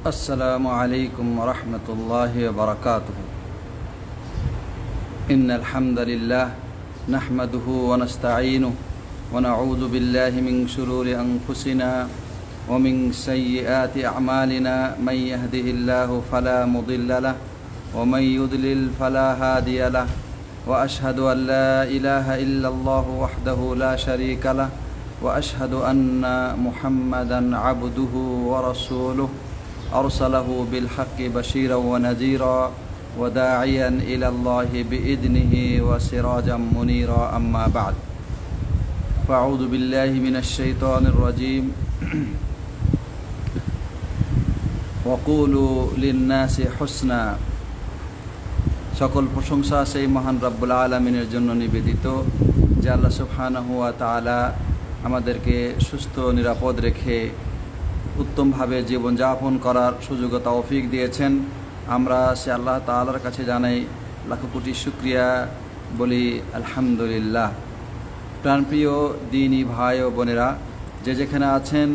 السلام عليكم ورحمة الله وبركاته. إن الحمد لله نحمده ونستعينه ونعوذ بالله من شرور أنفسنا ومن سيئات أعمالنا. من يهده الله فلا مضل له ومن يضلل فلا هادي له وأشهد أن لا إله إلا الله وحده لا شريك له وأشهد أن محمدا عبده ورسوله أرسله بالحق بشيرا ونذيرا وداعيا إلى الله بإذنه وسراجا منيرا. أما بعد فأعوذ بالله من الشيطان الرجيم. وقولوا للناس حسنا. সকল প্রশংসা সেই মহান রব্বুল আলামিনের জন্য নিবেদিত, যে আল্লাহ সুবহানাহু ওয়া তাআলা আমাদেরকে সুস্থ নিরাপদ রেখে উত্তমভাবে জীবনযাপন করার সুযোগ ও তৌফিক দিয়েছেন। আমরা সে আল্লাহ তাআলার কাছে জানাই লাখো কোটি শুকরিয়া, বলি আলহামদুলিল্লাহ। প্রাণপ্রিয় দিনী ভাই ও বোনেরা, যে যেখানে আছেন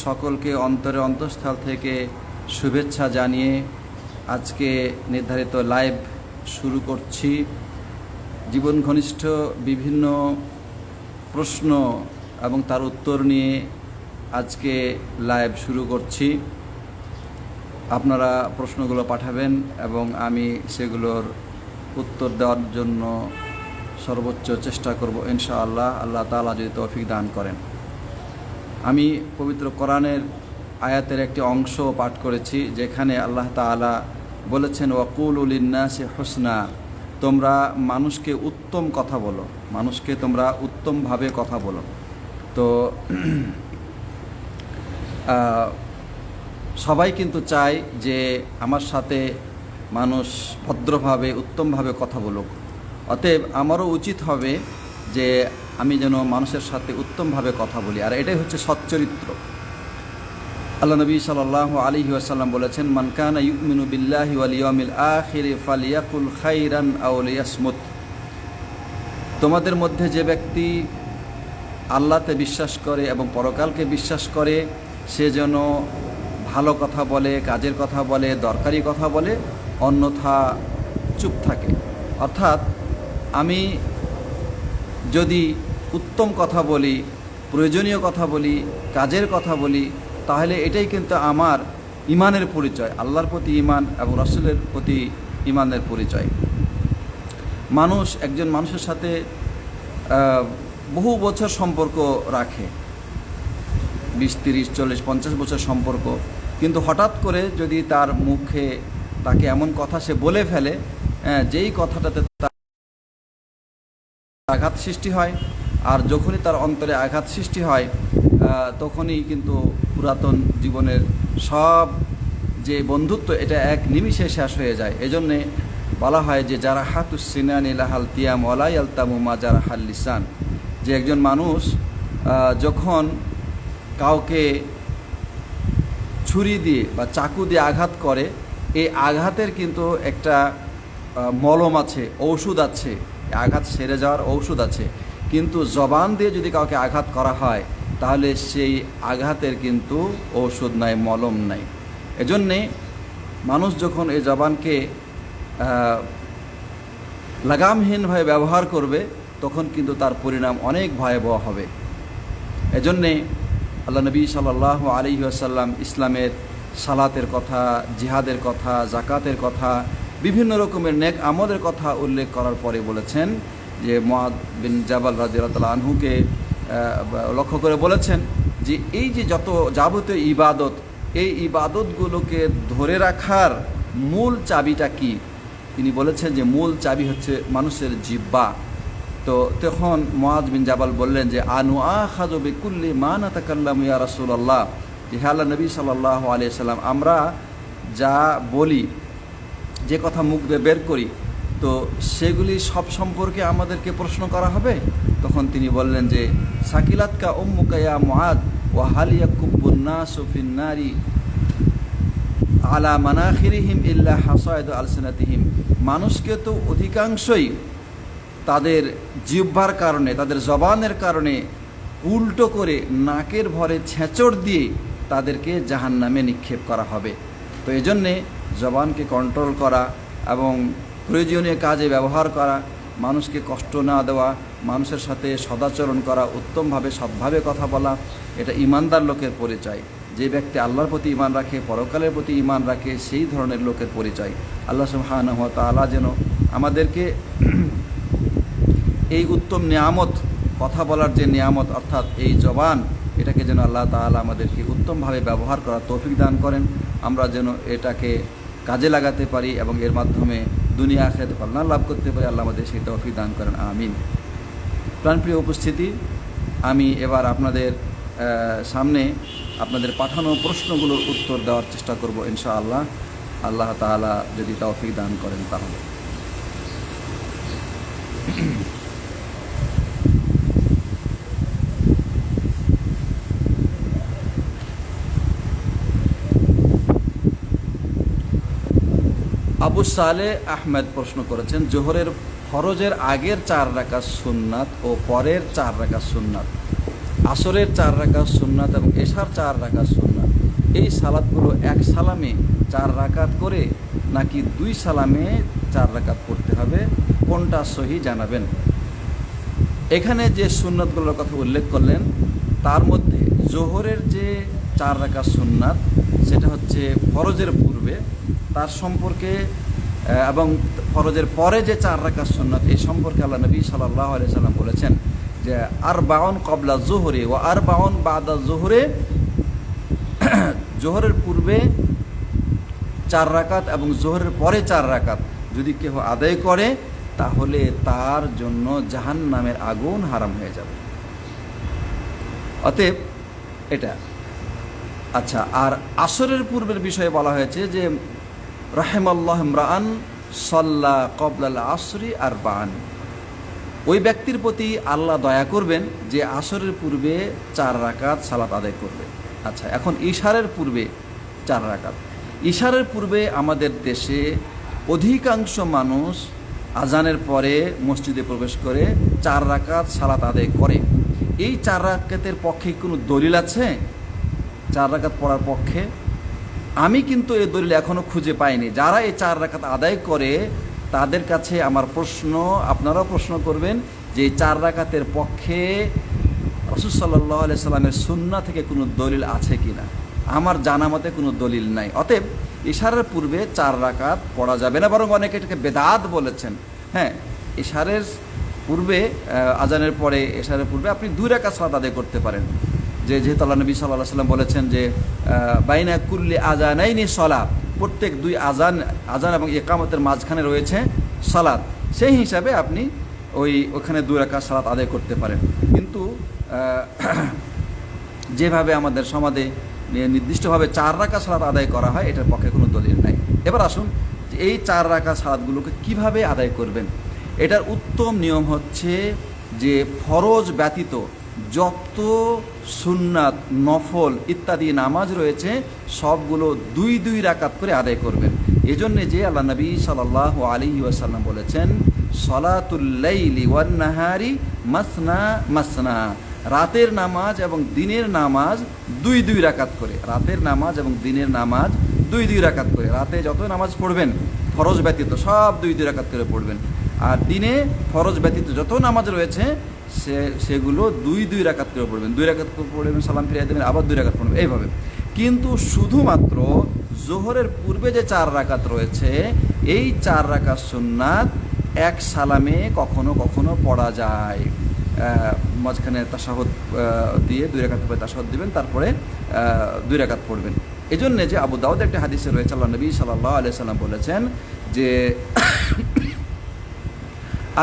সকলকে অন্তরে অন্তঃস্থল থেকে শুভেচ্ছা জানিয়ে আজকে নির্ধারিত লাইভ শুরু করছি। জীবন ঘনিষ্ঠ বিভিন্ন প্রশ্ন এবং তার উত্তর নিয়ে আজকে লাইভ শুরু করছি। আপনারা প্রশ্নগুলো পাঠাবেন এবং আমি সেগুলোর উত্তর দেওয়ার জন্য সর্বোচ্চ চেষ্টা করব ইনশাআল্লাহ, আল্লাহ তাআলা যদি তৌফিক দান করেন। আমি পবিত্র কোরআনের আয়াতের একটি অংশ পাঠ করেছি, যেখানে আল্লাহ তাআলা বলেছেন ওয়াকুলু লিন্নাসি হুসনা, তোমরা মানুষকে উত্তম কথা বলো, মানুষকে তোমরা উত্তমভাবে কথা বলো। তো সবাই কিন্তু চায় যে আমার সাথে মানুষ ভদ্রভাবে উত্তমভাবে কথা বলুক। অতএব আমারও উচিত হবে যে আমি যেন মানুষের সাথে উত্তমভাবে কথা বলি, আর এটাই হচ্ছে সচ্চরিত্র। আল্লাহ নবী সাল্লাল্লাহু আলাইহি ওয়াসাল্লাম বলেছেন, মান কানা ইউমিনু বিল্লাহি ওয়াল ইয়াউমিল আখির ফালিয়াকুল খাইরান আও লিয়াসমুত। তোমাদের মধ্যে যে ব্যক্তি আল্লাহতে বিশ্বাস করে এবং পরকালকে বিশ্বাস করে, সে যেন ভালো কথা বলে, কাজের কথা বলে, দরকারি কথা বলে, অন্যথা চুপ থাকে। অর্থাৎ আমি যদি উত্তম কথা বলি, প্রয়োজনীয় কথা বলি, কাজের কথা বলি, তাহলে এটাই কিন্তু আমার ঈমানের পরিচয়, আল্লাহর প্রতি ঈমান এবং রাসূলের প্রতি ঈমানের পরিচয়। মানুষ একজন মানুষের সাথে বহু বছর সম্পর্ক রাখে, 20, 30, 40, 50 বছর সম্পর্ক, কিন্তু হঠাৎ করে যদি তার মুখে তাকে এমন কথা সে বলে ফেলে, যেই কথাটাতে তার আঘাত সৃষ্টি হয়, আর যখনই তার অন্তরে আঘাত সৃষ্টি হয় তখনই কিন্তু পুরাতন জীবনের সব যে বন্ধুত্ব এটা এক নিমিষে শেষ হয়ে যায়। এজন্যে বলা হয় যে যারা হাতুসিনান ইলাহাল তিয়াম ওয়ালা ইয়ালতামু মা যারা হাল লিসান, যে একজন মানুষ যখন কাউকে ছুরি দিয়ে বা চাকু দিয়ে আঘাত করে, এই আঘাতের কিন্তু একটা মলম আছে, ঔষধ আছে, আঘাত সেরে যাওয়ার ঔষধ আছে। কিন্তু জবান দিয়ে যদি কাউকে আঘাত করা হয়, তাহলে সেই আঘাতের কিন্তু ঔষধ নাই, মলম নাই। এজন্যে মানুষ যখন এই জবানকে লাগামহীনভাবে ব্যবহার করবে, তখন কিন্তু তার পরিণাম অনেক ভয়াবহ হবে। এজন্যে আল্লাহ নবী সাল্লাল্লাহু আলাইহি ওয়াসাল্লাম ইসলামের সালাতের কথা, জিহাদের কথা, জাকাতের কথা, বিভিন্ন রকমের নেক আমলের কথা উল্লেখ করার পরে বলেছেন যে মুআদ বিন জাবাল রাদিয়াল্লাহু তাআলা আনহুকে লক্ষ্য করে বলেছেন যে এই যে যত যাবতীয় ইবাদত, এই ইবাদতগুলোকে ধরে রাখার মূল চাবিটা কি? তিনি বলেছেন যে মূল চাবি হচ্ছে মানুষের জিহ্বা। তো তখন মুআদ বিন জাবাল বললেন যে আনু আখাযু বিকুল্লি মা নাতাকাল্লামু ইয়া রাসূলুল্লাহ, যে হে আল্লাহর নবী সাল্লাল্লাহু আলাইহি সাল্লাম, আমরা যা বলি, যে কথা মুখ দিয়ে বের করি, তো সেগুলি সব সম্পর্কে আমাদেরকে প্রশ্ন করা হবে? তখন তিনি বললেন যে সাকিলাতকা উম্মুকা ইয়া মুআদ ওয়া হাল ইয়াকুব্বুন নাসু ফিন নারি আলা মানাখিরিহিম ইল্লা হাসায়দু আলসিনাতিহিম। মানুষকে তো অধিকাংশই তাদের জিহ্বার কারণে, তাদের জবানের কারণে উল্টো করে নাকের ভরে ছেঁচড় দিয়ে তাদেরকে জাহান্নামে নিক্ষেপ করা হবে। তো এই জন্যে জবানকে কন্ট্রোল করা এবং প্রয়োজনীয় কাজে ব্যবহার করা, মানুষকে কষ্ট না দেওয়া, মানুষের সাথে সদাচরণ করা, উত্তমভাবে সৎভাবে কথা বলা, এটা ইমানদার লোকের পরিচয়। যে ব্যক্তি আল্লাহর প্রতি ঈমান রাখে, পরকালের প্রতি ঈমান রাখে, সেই ধরনের লোকের পরিচয়। আল্লাহ সুবহানাহু ওয়া তাআলা যেন আমাদেরকে এই উত্তম নিয়ামত, কথা বলার যে নিয়ামত অর্থাৎ এই জবান, এটাকে যেন আল্লাহ তাআলা আমাদেরকে উত্তমভাবে ব্যবহার করার তৌফিক দান করেন। আমরা যেন এটাকে কাজে লাগাতে পারি এবং এর মাধ্যমে দুনিয়া আখিরাতে কল্যাণ লাভ করতে পারি। আল্লাহ আমাদের সেই তৌফিক দান করেন, আমিন। প্রাণপ্রিয় উপস্থিতি, আমি এবার আপনাদের সামনে আপনাদের পাঠানো প্রশ্নগুলোর উত্তর দেওয়ার চেষ্টা করব ইনশাআল্লাহ, আল্লাহ তাআলা যদি তৌফিক দান করেন তাহলে। আবু সালেহ আহমেদ প্রশ্ন করেছেন, জোহরের ফরজের আগের 4 রাকাত সুন্নাত ও পরের 4 রাকাত সুন্নাত, আসরের 4 রাকাত সুন্নাত এবং এশার 4 রাকাত সুন্নাত, এই সালাতগুলো এক সালামে 4 রাকাত করে নাকি 2 সালামে 4 রাকাত পড়তে হবে, কোনটা সহি জানাবেন। এখানে যে সুন্নাতগুলোর কথা উল্লেখ করলেন তার মধ্যে জোহরের যে 4 রাকাত সুন্নাত সেটা হচ্ছে ফরজের পূর্বে, তার সম্পর্কে এবং ফরজের পরে যে 4 রাকাত সুন্নাত এই সম্পর্কে আল্লাহ নবী সাল্লাল্লাহু আলাইহি সাল্লাম বলেছেন যে আরবাউন ক্বাবলা যুহরি ওয়া আরবাউন বাদা যুহরি, জোহরের পূর্বে 4 রাকাত এবং জোহরের পরে 4 রাকাত যদি কেউ আদায় করে তাহলে তার জন্য জাহান্নামের আগুন হারাম হয়ে যাবে। অতএব এটা আচ্ছা। আর আসরের পূর্বের বিষয়ে বলা হয়েছে যে রাহিমাল্লাহু ইমরাআন সাল্লা ক্বাবলাল আসরি আরবাআন, ওই ব্যক্তির প্রতি আল্লাহ দয়া করবেন যে আসরের পূর্বে 4 রাকাত সালাত আদায় করবে। আচ্ছা, এখন ইশারের পূর্বে 4 রাকাত, ইশারের পূর্বে আমাদের দেশে অধিকাংশ মানুষ আজানের পরে মসজিদে প্রবেশ করে 4 রাকাত সালাত আদায় করে। এই 4 রাকাতের পক্ষে কোনো দলিল আছে 4 রাকাত পড়ার পক্ষে? আমি কিন্তু এই দলিল এখনও খুঁজে পাইনি। যারা এই 4 রাকাত আদায় করে তাদের কাছে আমার প্রশ্ন, আপনারাও প্রশ্ন করবেন যে এই 4 রাকাতের পক্ষে রাসূল সাল্লাল্লাহু আলাইহি সাল্লামের সুন্নাহ থেকে কোনো দলিল আছে কি না। আমার জানা মতে কোনো দলিল নাই। অতএব ইশারের পূর্বে 4 রাকাত পড়া যাবে না, বরং অনেকে এটাকে বেদাত বলেছেন। হ্যাঁ, ইশারের পূর্বে আজানের পরে ইশারের পূর্বে আপনি 2 রাকাত সালাত আদায় করতে পারেন। যেহেতু আল্লাহ নবী সাল্লাল্লাহু আলাইহি সাল্লাম বলেছেন যে বাইনা কুল্লি আজানাইনি সালাত, প্রত্যেক 2 আজান এবং ইকামতের মাঝখানে রয়েছে সালাত, সেই হিসাবে আপনি ওখানে 2 রাকাত সালাত আদায় করতে পারেন। কিন্তু যেভাবে আমাদের সমাজে নির্দিষ্টভাবে 4 রাকাত সালাত আদায় করা হয় এটার পক্ষে কোনো দলিল নাই। এবার আসুন যে এই 4 রাকাত সালাতগুলোকে কিভাবে আদায় করবেন। এটার উত্তম নিয়ম হচ্ছে যে ফরজ ব্যতীত যত সুন্নাত, নফল ইত্যাদি নামাজ রয়েছে সবগুলো 2 রাকাত করে আদায় করবেন। এজন্য যে আল্লাহ নবী সাল্লাল্লাহু আলাইহি ওয়াসাল্লাম বলেছেন সলাতুল লাইলি ওয়ান নাহারি মাসনা মাসনা, রাতের নামাজ এবং দিনের নামাজ 2 রাকাত করে, রাতের নামাজ এবং দিনের নামাজ 2 রাকাত করে। রাতে যত নামাজ পড়বেন ফরজ ব্যতীত সব 2 রাকাত করে পড়বেন, আর দিনে ফরজ ব্যতীত যত নামাজ রয়েছে সেগুলো 2 রাকাত করে পড়বেন। 2 রাকাত করে পড়বেন, সালাম ফিরিয়ে দেবেন, আবার 2 রাকাত পড়বেন, এইভাবে। কিন্তু শুধুমাত্র জোহরের পূর্বে যে 4 রাকাত রয়েছে এই 4 রাকাত সুন্নাত এক সালামে কখনো কখনো পড়া যায়। মাঝখানে তাশাহুদ দিয়ে 2 রাকাত পরে তাশাহুদ দিবেন, তারপরে 2 রাকাত পড়বেন। এই জন্যে যে আবু দাউদ একটা হাদিসে রয়েছে আল্লাহ নবী সাল্লাল্লাহু আলাইহি সাল্লাম বলেছেন যে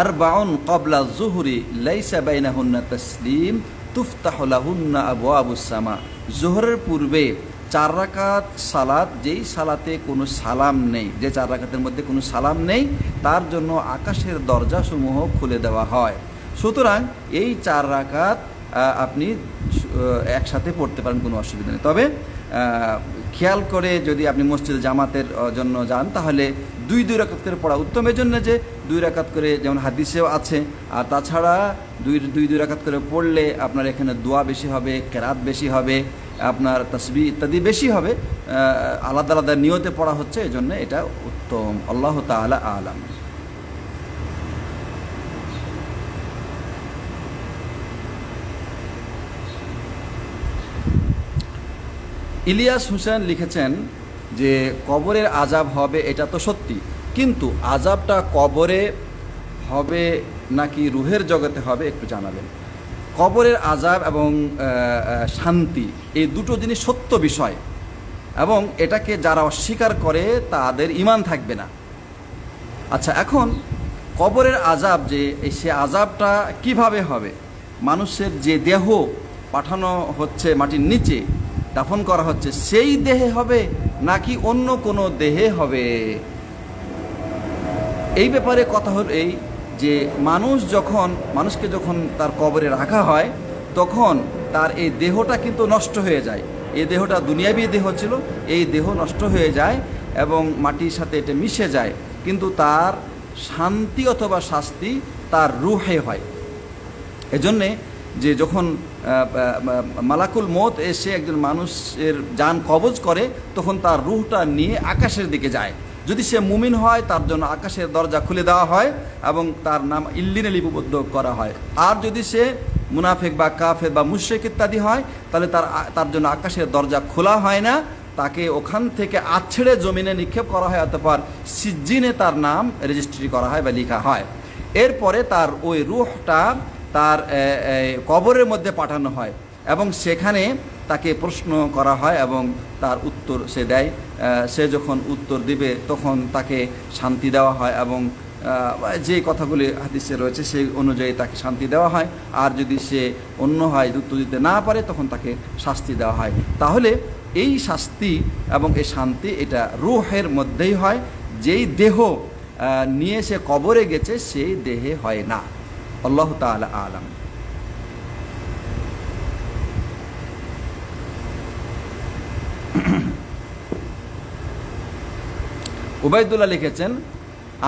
আরবাউন ক্বাবলা যুহরি লাইসা বাইনাহুন্না তাসলিম তুফতাহু লাহুন্না আবওয়াবুস সামা, জোহরের পূর্বে 4 রাকাত সালাত, যেই সালাতে কোনো সালাম নেই, যে 4 রাকাতের মধ্যে কোনো সালাম নেই, তার জন্য আকাশের দরজাসমূহ খুলে দেওয়া হয়। সুতরাং এই 4 রাকাত আপনি একসাথে পড়তে পারেন, কোনো অসুবিধা নেই। তবে খেয়াল করে যদি আপনি মসজিদে জামাতের জন্য যান তাহলে 2 রাকাত করে পড়া উত্তম। এর জন্য যে 2 রাকাত করে যেমন হাদিসেও আছে, আর তাছাড়া 2 রাকাত করে পড়লে আপনার এখানে দোয়া বেশি হবে, কেরাত বেশি হবে, আপনার তাসবিহ ইত্যাদি বেশি হবে, আলাদা আলাদা নিয়তে পড়া হচ্ছে, এজন্য এটা উত্তম। আল্লাহ তাআলা আলাম। ইলিয়াস হোসেন লিখেছেন যে কবরের আযাব হবে, এটা তো সত্যি, কিন্তু আযাবটা কবরে হবে নাকি রুহের জগতে হবে একটু জানাবেন। কবরের আযাব এবং শান্তি এই দুটো জিনিস সত্য বিষয়, এবং এটাকে যারা অস্বীকার করে তাদের ঈমান থাকবে না। আচ্ছা, এখন কবরের আযাব যে সে আযাবটা কিভাবে হবে? মানুষের যে দেহ পাঠানো হচ্ছে মাটির নিচে, দাফন করা হচ্ছে, সেই দেহে হবে নাকি অন্য কোনো দেহে হবে? এই ব্যাপারে কথা হল এই যে মানুষকে যখন তার কবরে রাখা হয় তখন তার এই দেহটা কিন্তু নষ্ট হয়ে যায়। এই দেহটা দুনিয়াবী দেহ ছিল, এই দেহ নষ্ট হয়ে যায় এবং মাটির সাথে এটা মিশে যায়, কিন্তু তার শান্তি অথবা শাস্তি তার রুহে হয়। এজন্যে যে যখন মালাকুল মউত এসে একজন মানুষের জান কবজ করে, তখন তার রুহটা নিয়ে আকাশের দিকে যায়। যদি সে মুমিন হয় তার জন্য আকাশের দরজা খুলে দেওয়া হয় এবং তার নাম ইল্লিনে লিপিবদ্ধ করা হয়। আর যদি সে মুনাফিক বা কাফের বা মুশরিক ইত্যাদি হয়, তাহলে তার জন্য আকাশের দরজা খোলা হয় না, তাকে ওখান থেকে আছড়ে জমিনে নিক্ষেপ করা হয়, অতঃপর সিজ্জিনে তার নাম রেজিস্ট্রি করা হয় বা লেখা হয়। এরপরে তার ওই রুহটা তার কবরের মধ্যে পাঠানো হয় এবং সেখানে তাকে প্রশ্ন করা হয় এবং তার উত্তর সে দেয়। সে যখন উত্তর দিবে তখন তাকে শান্তি দেওয়া হয় এবং যে কথাগুলি হাদিসে রয়েছে সেই অনুযায়ী তাকে শান্তি দেওয়া হয়। আর যদি সে অন্য হয়, উত্তর দিতে না পারে, তখন তাকে শাস্তি দেওয়া হয়। তাহলে এই শাস্তি এবং এই শান্তি এটা রূহের মধ্যেই হয়, যেই দেহ নিয়ে সে কবরে গেছে সেই দেহে হয় না। আল্লাহ তাআলা আলাম। উবাইদুল্লাহ লিখেছেন,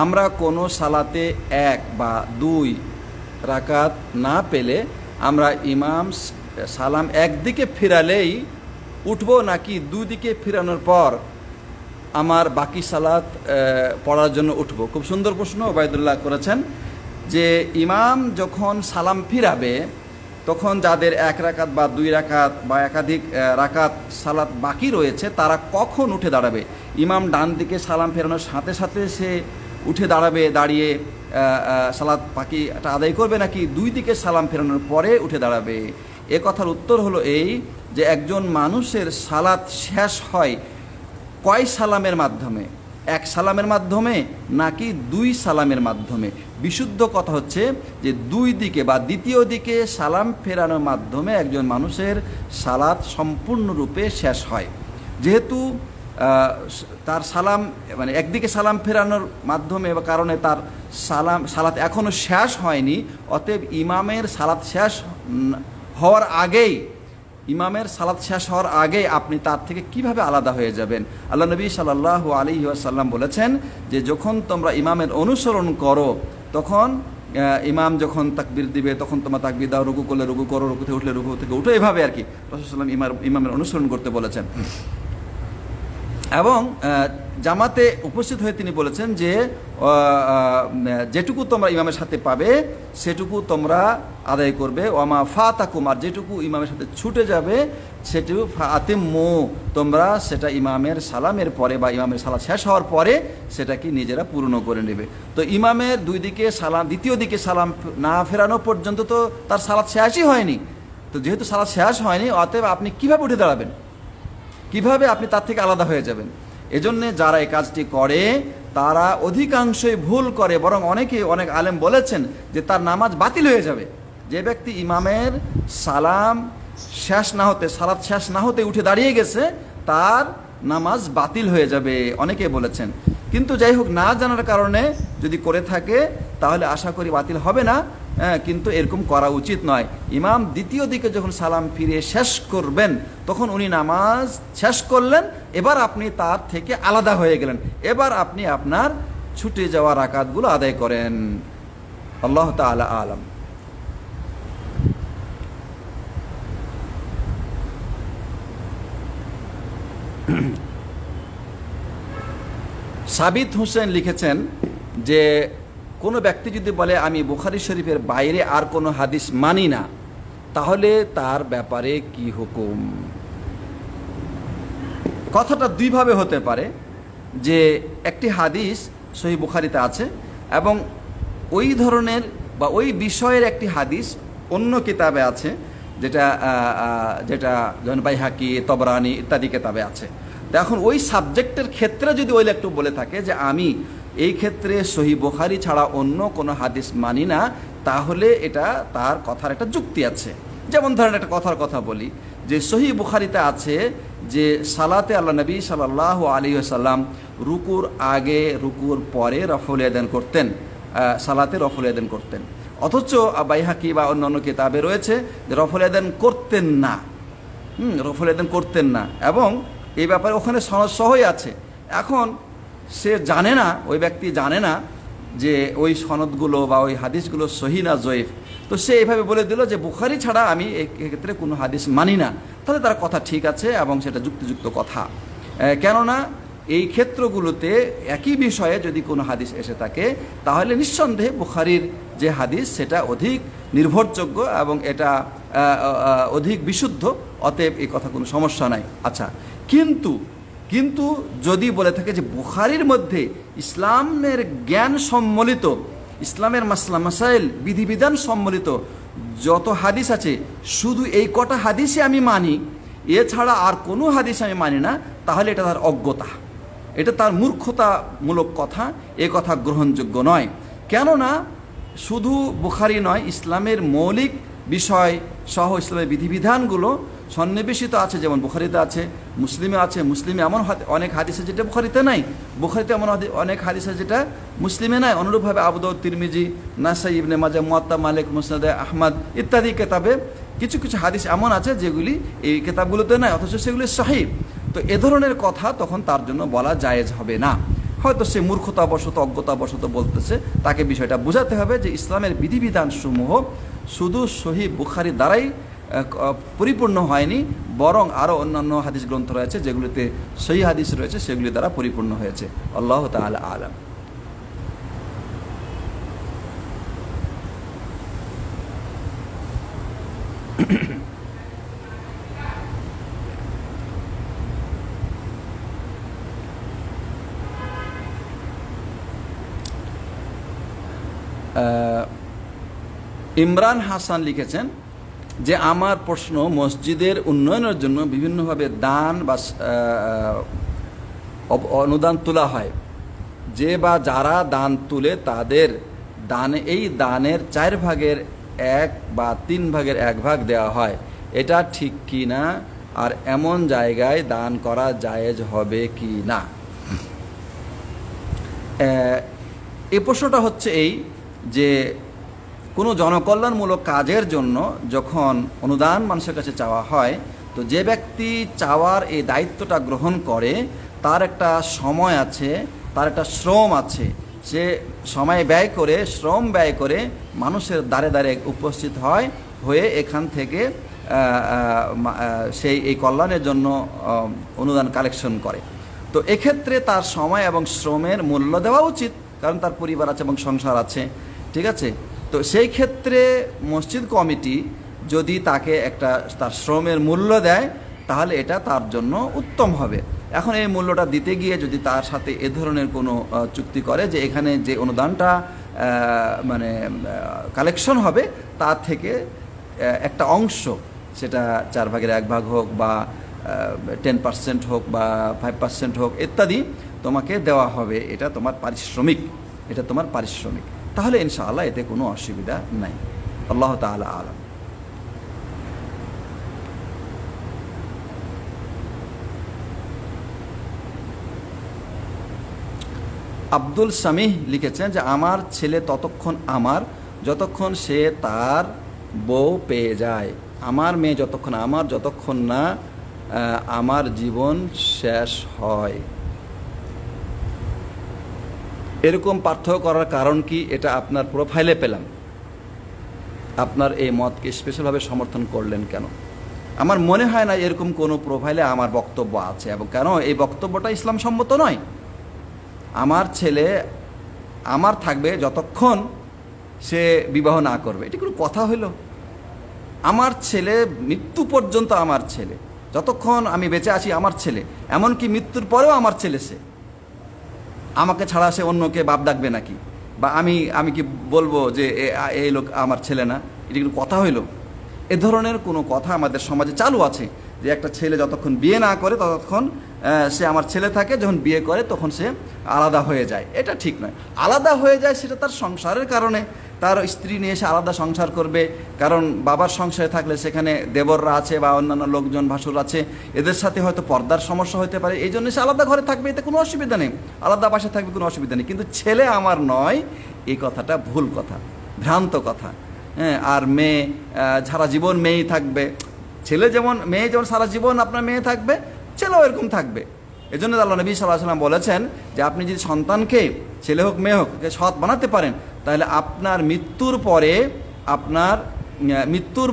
আমরা কোনো সালাতে 1 বা 2 রাকাত না পেলে আমরা ইমাম সালাম একদিকে ফিরালেই উঠব নাকি 2 দিকে ফিরানোর পর আমার বাকি সালাত পড়ার জন্য উঠব? খুব সুন্দর প্রশ্ন উবাইদুল্লাহ করেছেন যে ইমাম যখন সালাম ফিরাবে তখন যাদের 1 রাকাত বা 2 রাকাত বা একাধিক রাকাত সালাত বাকি রয়েছে তারা কখন উঠে দাঁড়াবে? ইমাম ডান দিকে সালাম ফেরানোর সাথে সাথে সে উঠে দাঁড়াবে, দাঁড়িয়ে সালাত বাকিটা আদায় করবে, নাকি 2 দিকে সালাম ফেরানোর পরে উঠে দাঁড়াবে? এ কথার উত্তর হলো এই যে একজন মানুষের সালাত শেষ হয় কয় সালামের মাধ্যমে? 1 সালামের মাধ্যমে নাকি 2 সালামের মাধ্যমে? বিশুদ্ধ কথা হচ্ছে যে 2 দিকে বা দ্বিতীয় দিকে সালাম ফেরানোর মাধ্যমে একজন মানুষের সালাত সম্পূর্ণরূপে শেষ হয়। যেহেতু তার সালাম মানে একদিকে সালাম ফেরানোর মাধ্যমে বা কারণে তার সালাত এখনও শেষ হয়নি, অতএব ইমামের সালাত শেষ হওয়ার আগেই আপনি তার থেকে কিভাবে আলাদা হয়ে যাবেন? আল্লাহ নবী সাল্লাল্লাহু আলাইহি ওয়াসাল্লাম বলেছেন যে যখন তোমরা ইমামের অনুসরণ করো তখন ইমাম যখন তাকবীর দিবে তখন তোমরা তাকবীর দাও, রুকু করলে রুকু করো, রুকু থেকে উঠলে রুকু থেকে উঠো, এভাবে আর কি রাসূল সাল্লাল্লাহু আলাইহি ওয়াসাল্লাম ইমামের অনুসরণ করতে বলেছেন। এবং জামাতে উপস্থিত হয়ে তিনি বলেছেন যে যেটুকু তোমরা ইমামের সাথে পাবে সেটুকু তোমরা আদায় করবে, ওয়ামা ফাতাকুম, আর যেটুকু ইমামের সাথে ছুটে যাবে সেটুকু ফাতিম্মু, তোমরা সেটা ইমামের সালামের পরে বা ইমামের সালাত শেষ হওয়ার পরে সেটা কি নিজেরা পূর্ণ করে নেবে। তো ইমামের 2 দিকে সালাম, দ্বিতীয় দিকে সালাম না ফেরানো পর্যন্ত তো তার সালাত শেষই হয়নি। তো যেহেতু সালাত শেষ হয়নি, অতএব আপনি কিভাবে উঠে দাঁড়াবেন? কিভাবে আপনি তার থেকে আলাদা হয়ে যাবেন? এজন্যে যারা এই কাজটি করে তারা অধিকাংশই ভুল করে, বরং অনেক আলেম বলেছেন যে তার নামাজ বাতিল হয়ে যাবে। যে ব্যক্তি ইমামের সালাত শেষ না হতে উঠে দাঁড়িয়ে গেছে তার নামাজ বাতিল হয়ে যাবে, অনেকে বলেছেন। কিন্তু যাই হোক, না জানার কারণে যদি করে থাকে তাহলে আশা করি বাতিল হবে না, কিন্তু এরকম করা উচিত নয়। ইমাম দ্বিতীয় দিকে যখন সালাম ফিরিয়ে শেষ করবেন তখন উনি নামাজ শেষ করলেন, এবার আপনি তার থেকে আলাদা হয়ে গেলেন, এবার আপনি আপনার ছুটে যাওয়া রাকাতগুলো আদায় করেন। আল্লাহ তাআলা আলাম। সাবিত হোসেন লিখেছেন যে কোনো ব্যক্তি যদি বলে আমি বুখারী শরীফের বাইরে আর কোনো হাদিস মানি না, তাহলে তার ব্যাপারে কি হুকুম? কথাটা দুইভাবে হতে পারে, যে একটি হাদিস সহিহ বুখারীতে আছে এবং ওই ধরনের বা ওই বিষয়ের একটি হাদিস অন্য কিতাবে আছে, যেটা যেটা যেমন বাইহাকি, তবরানি ইত্যাদি কিতাবে আছে। তো এখন ওই সাবজেক্টের ক্ষেত্রে যদি ওই একটু বলে থাকে যে আমি এই ক্ষেত্রে সহিহ বুখারী ছাড়া অন্য কোনো হাদিস মানি না, তাহলে এটা তার কথার একটা যুক্তি আছে। যেমন ধরেন একটা কথার কথা বলি, যে সহিহ বুখারীতে আছে যে সালাতে আল্লাহ নবী সাল্লাল্লাহু আলাইহি ওয়াসাল্লাম রুকুর আগে রুকুর পরে রফউল ইয়াদান করতেন, সালাতে রফউল ইয়াদান করতেন। অথচ বাইহাকি বা অন্যান্য কিতাবে রয়েছে যে রফউল ইয়াদান করতেন না, রফউল ইয়াদান করতেন না, এবং এই ব্যাপারে ওখানে সনদ সহই আছে। এখন সে জানে না, ওই ব্যক্তি জানে না যে ওই সনদগুলো বা ওই হাদিসগুলো সহিহ না জয়ীফ, তো সে এইভাবে বলে দিল যে বুখারী ছাড়া আমি এই ক্ষেত্রে কোনো হাদিস মানি না। তাহলে তার কথা ঠিক আছে এবং সেটা যুক্তিযুক্ত কথা, কেননা এই ক্ষেত্রগুলোতে একই বিষয়ে যদি কোনো হাদিস এসে থাকে, তাহলে নিঃসন্দেহে বুখারীর যে হাদিস সেটা অধিক নির্ভরযোগ্য এবং এটা অধিক বিশুদ্ধ, অতএব এই কথা কোনো সমস্যা নাই। আচ্ছা, কিন্তু যদি বলে থাকে যে বুখারীর মধ্যে ইসলামের জ্ঞান সম্মিলিত, ইসলামের মাসলা মাসাইল বিধিবিধান সম্মিলিত যত হাদিস আছে, শুধু এই কটা হাদিসে আমি মানি, এছাড়া আর কোনো হাদিস আমি মানি না, তাহলে এটা তার অজ্ঞতা, এটা তার মূর্খতামূলক কথা, এ কথা গ্রহণযোগ্য নয়। কেননা শুধু বুখারী নয়, ইসলামের মৌলিক বিষয় সহ ইসলামের বিধিবিধানগুলো সন্নিবেশিত আছে, যেমন বুখারীতে আছে, মুসলিমে আছে। মুসলিমে এমন অনেক হাদিস আছে যেটা বুখারীতে নাই, বুখারীতে এমন অনেক হাদিস আছে যেটা মুসলিমে নাই। অনুরূপভাবে আবু দাউদ, তিরমিজি, নাসাই, ইবনে মাজাহ, মুয়াত্তা মালিক, মুসনাদে আহমদ ইত্যাদি কিতাবে কিছু কিছু হাদিস এমন আছে যেগুলি এই কিতাবগুলোতে নাই, অথচ সেগুলি সহিহ। তো এ ধরনের কথা তখন তার জন্য বলা জায়েজ হবে না। হয়তো সে মূর্খতাবশত, অজ্ঞতাবশত বলতেছে, তাকে বিষয়টা বোঝাতে হবে যে ইসলামের বিধিবিধানসমূহ শুধু সহিহ বুখারী দ্বারাই পরিপূর্ণ হয়নি, বরং আরও অন্যান্য হাদিস গ্রন্থ রয়েছে যেগুলিতে সহিহ হাদিস রয়েছে, সেগুলি দ্বারা পরিপূর্ণ হয়েছে। আল্লাহু তাআলা আ'লাম। ইমরান হাসান লিখেছেন যে আমার প্রশ্ন, মসজিদের উন্নয়নের জন্য বিভিন্নভাবে দান বা অনুদান তোলা হয়, যে বা যারা দান তুলে তাদের দানে এই দানের 4 ভাগের 1 বা 3 ভাগের 1 ভাগ দেওয়া হয়, এটা ঠিক কি না? আর এমন জায়গায় দান করা জায়েজ হবে কি না? এই প্রশ্নটা হচ্ছে এই যে কোনো জনকল্যাণমূলক কাজের জন্য যখন অনুদান মানুষের কাছে চাওয়া হয়, তো যে ব্যক্তি চাওয়ার এই দায়িত্বটা গ্রহণ করে তার একটা সময় আছে, তার একটা শ্রম আছে। সে সময় ব্যয় করে, শ্রম ব্যয় করে মানুষের দ্বারে দ্বারে উপস্থিত হয়ে এখান থেকে সেই এই কল্যাণের জন্য অনুদান কালেকশন করে। তো এক্ষেত্রে তার সময় এবং শ্রমের মূল্য দেওয়া উচিত, কারণ তার পরিবার আছে এবং সংসার আছে, ঠিক আছে? তো সেই ক্ষেত্রে মসজিদ কমিটি যদি তাকে একটা তার শ্রমের মূল্য দেয়, তাহলে এটা তার জন্য উত্তম হবে। এখন এই মূল্যটা দিতে গিয়ে যদি তার সাথে এ ধরনের কোনো চুক্তি করে যে এখানে যে অনুদানটা মানে কালেকশন হবে তার থেকে একটা অংশ, সেটা 4 ভাগের 1 ভাগ হোক বা 10% হোক বা 5% হোক ইত্যাদি, তোমাকে দেওয়া হবে, এটা তোমার পারিশ্রমিক, এটা তোমার পারিশ্রমিক, তাহলে ইনশাআল্লাহ এতে কোনো অসুবিধা নাই। আল্লাহ তাআলা আ'লাম। আব্দুল সামিহ লিখেছেন যে আমার ছেলে ততক্ষণ আমার যতক্ষণ সে তার বউ পেয়ে যায়, আমার মেয়ে যতক্ষণ না আমার জীবন শেষ হয়। এরকম পার্থক্য করার কারণ কি? এটা আপনার প্রোফাইলে পেলাম, আপনার এই মতকে স্পেশালভাবে সমর্থন করলেন কেন? আমার মনে হয় না এরকম কোনো প্রোফাইলে আমার বক্তব্য আছে, এবং কেন এই বক্তব্যটা ইসলাম সম্মত নয়। আমার ছেলে আমার থাকবে যতক্ষণ সে বিবাহ না করবে। এটি কোনো কথা হইল? আমার ছেলে মৃত্যু পর্যন্ত আমার ছেলে, যতক্ষণ আমি বেঁচে আছি আমার ছেলে, এমনকি মৃত্যুর পরেও আমার ছেলে। সে আমাকে ছাড়া সে অন্যকে বাপ ডাকবে নাকি? বা আমি কি বলবো যে এই লোক আমার ছেলে না? এটি কোনো কথা হইল? এ ধরনের কোনো কথা আমাদের সমাজে চালু আছে যে একটা ছেলে যতক্ষণ বিয়ে না করে ততক্ষণ সে আমার ছেলে থাকে, যখন বিয়ে করে তখন সে আলাদা হয়ে যায়। এটা ঠিক নয়। আলাদা হয়ে যায় সেটা তার সংসারের কারণে, তার স্ত্রী নিয়ে এসে আলাদা সংসার করবে। কারণ বাবার সংসারে থাকলে সেখানে দেবররা আছে বা অন্যান্য লোকজন, ভাসুর আছে, এদের সাথে হয়তো পর্দার সমস্যা হতে পারে, এই জন্য সে আলাদা ঘরে থাকবে, এতে কোনো অসুবিধা নেই। আলাদা বাসায় থাকবে, কোনো অসুবিধা নেই। কিন্তু ছেলে আমার নয়, এই কথাটা ভুল কথা, ভ্রান্ত কথা। হ্যাঁ, আর মেয়ে সারা জীবন মেয়েই থাকবে। ছেলে যেমন, মেয়ে যেমন সারা জীবন আপনার মেয়ে থাকবে, ছেলেও এরকম থাকবে। এই জন্য আল্লাহ নবী সাল্লাল্লাহু আলাইহি ওয়াসাল্লাম বলেছেন যে আপনি যদি সন্তানকে, ছেলে হোক মেয়ে হোক, সৎ বানাতে পারেন, তাহলে আপনার মৃত্যুর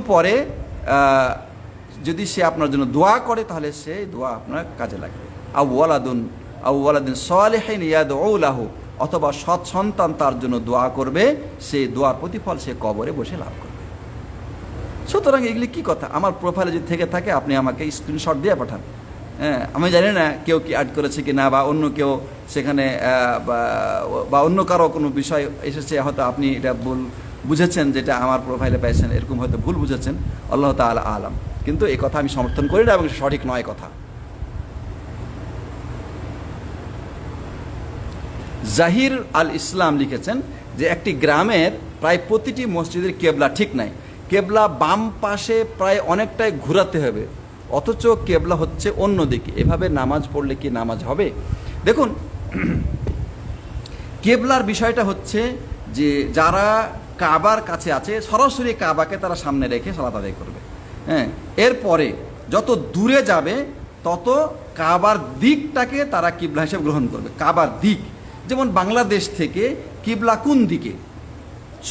পরে যদি সে আপনার জন্য দোয়া করে, তাহলে সেই দোয়া আপনার কাজে লাগবে। আউওয়ালাদিন সালিহিন ইয়াদউ লাহু, অথবা সৎ সন্তান তার জন্য দোয়া করবে, সেই দোয়ার প্রতিফল সে কবরে বসে লাভ করবে। সুতরাং এগুলি কি কথা? আমার প্রোফাইলে যদি থেকে থাকে আপনি আমাকে স্ক্রিনশট দিয়ে পাঠান। হ্যাঁ, আমি জানি না কেউ কি অ্যাড করেছে কি না, বা অন্য কেউ সেখানে বা অন্য কারো কোনো বিষয় এসেছে, হয়তো আপনি এটা ভুল বুঝেছেন, যেটা আমার প্রোফাইলে পেয়েছেন এরকম হয়তো ভুল বুঝেছেন, আল্লাহ তাআলা আলাম। কিন্তু এই কথা আমি সমর্থন করি না এবং সঠিক নয় কথা। জাহির আল ইসলাম লিখেছেন যে একটি গ্রামের প্রায় প্রতিটি মসজিদের কেবলা ঠিক নাই, কেবলা বাম পাশে প্রায় অনেকটাই ঘোরাতে হবে, অথচ কেবলা হচ্ছে অন্য দিকে। এভাবে নামাজ পড়লে কি নামাজ হবে? দেখুন, কেবলার বিষয়টা হচ্ছে যে যারা কাবার কাছে আছে, সরাসরি কাবাকে তারা সামনে রেখে সালাত আদায় করবে। হ্যাঁ, এরপরে যত দূরে যাবে তত কাবার দিকটাকে তারা কিবলা হিসেবে গ্রহণ করবে। কাবার দিক, যেমন বাংলাদেশ থেকে কিবলা কোন দিকে?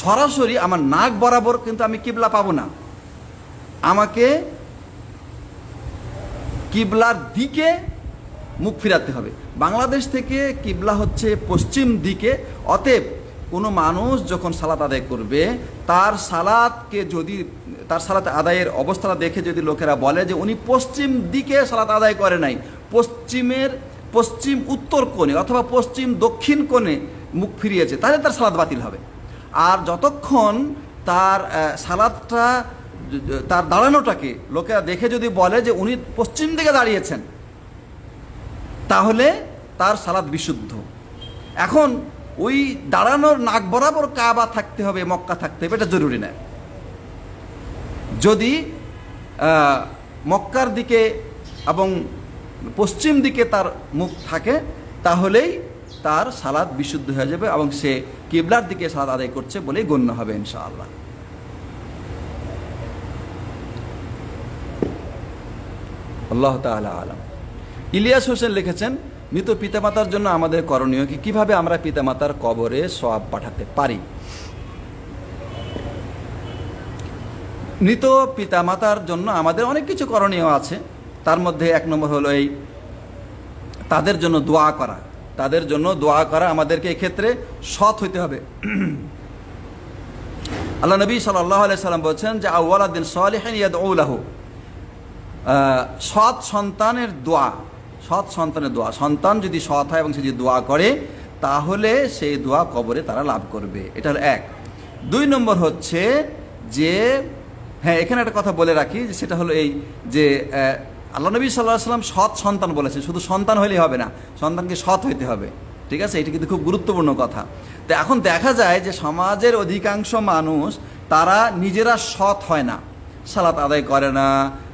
সরাসরি আমার নাক বরাবর কিন্তু আমি কিবলা পাবো না, আমাকে কিবলার দিকে মুখ ফিরাতে হবে। বাংলাদেশ থেকে কিবলা হচ্ছে পশ্চিম দিকে। অতএব কোনো মানুষ যখন সালাত আদায় করবে, তার সালাত আদায়ের অবস্থাটা দেখে যদি লোকেরা বলে যে উনি পশ্চিম দিকে সালাত আদায় করে নাই, পশ্চিম উত্তর কোণে অথবা পশ্চিম দক্ষিণ কোণে মুখ ফিরিয়েছে, তাহলে তার সালাত বাতিল হবে। আর যতক্ষণ তার সালাতটা, তার দাঁড়ানোটাকে লোকেরা দেখে যদি বলে যে উনি পশ্চিম দিকে দাঁড়িয়েছেন, তাহলে তার সালাত বিশুদ্ধ। এখন ওই দাঁড়ানোর নাক বরাবর কাবা থাকতে হবে, মক্কা থাকতে হবে, এটা জরুরি না। যদি মক্কার দিকে এবং পশ্চিম দিকে তার মুখ থাকে, তাহলেই তার সালাত বিশুদ্ধ হয়ে যাবে এবং সে কিবলার দিকে সালাত আদায় করছে বলেই গণ্য হবে ইনশাআল্লাহ। আল্লাহ তাআলা আলাম। ইলিয়াস হোসেন লিখেছেন, মৃত পিতামাতার জন্য আমাদের করণীয় কি? কিভাবে আমরা পিতামাতার কবরে সওয়াব পাঠাতে পারি? মৃত পিতামাতার জন্য আমাদের অনেক কিছু করণীয় আছে। তার মধ্যে এক নম্বর হলো এই তাদের জন্য দোয়া করা। তাদের জন্য দোয়া করা আমাদেরকে এক্ষেত্রে সৎ হইতে হবে। আল্লাহ নবী সাল্লাল্লাহু আলাইহি সাল্লাম বলছেন যে আউওয়ালাদিন সালিহিন ইয়াদউ লাহু, সৎ সন্তানের দোয়া। সন্তান যদি সৎ হয় এবং সে যদি দোয়া করে, তাহলে সেই দোয়া কবরে তারা লাভ করবে। এটা হলো এক। 2 নম্বর হচ্ছে যে, হ্যাঁ, এখানে একটা কথা বলে রাখি, যে সেটা হলো এই যে আল্লাহ নবী সাল্লাল্লাহু আলাইহি সাল্লাম সৎ সন্তান বলেছে। শুধু সন্তান হলেই হবে না, সন্তানকে সৎ হইতে হবে। ঠিক আছে, এটা কিন্তু খুব গুরুত্বপূর্ণ কথা। তো এখন দেখা যায় যে সমাজের অধিকাংশ মানুষ তারা নিজেরা সৎ হয় না, সালাত আদায় করে না,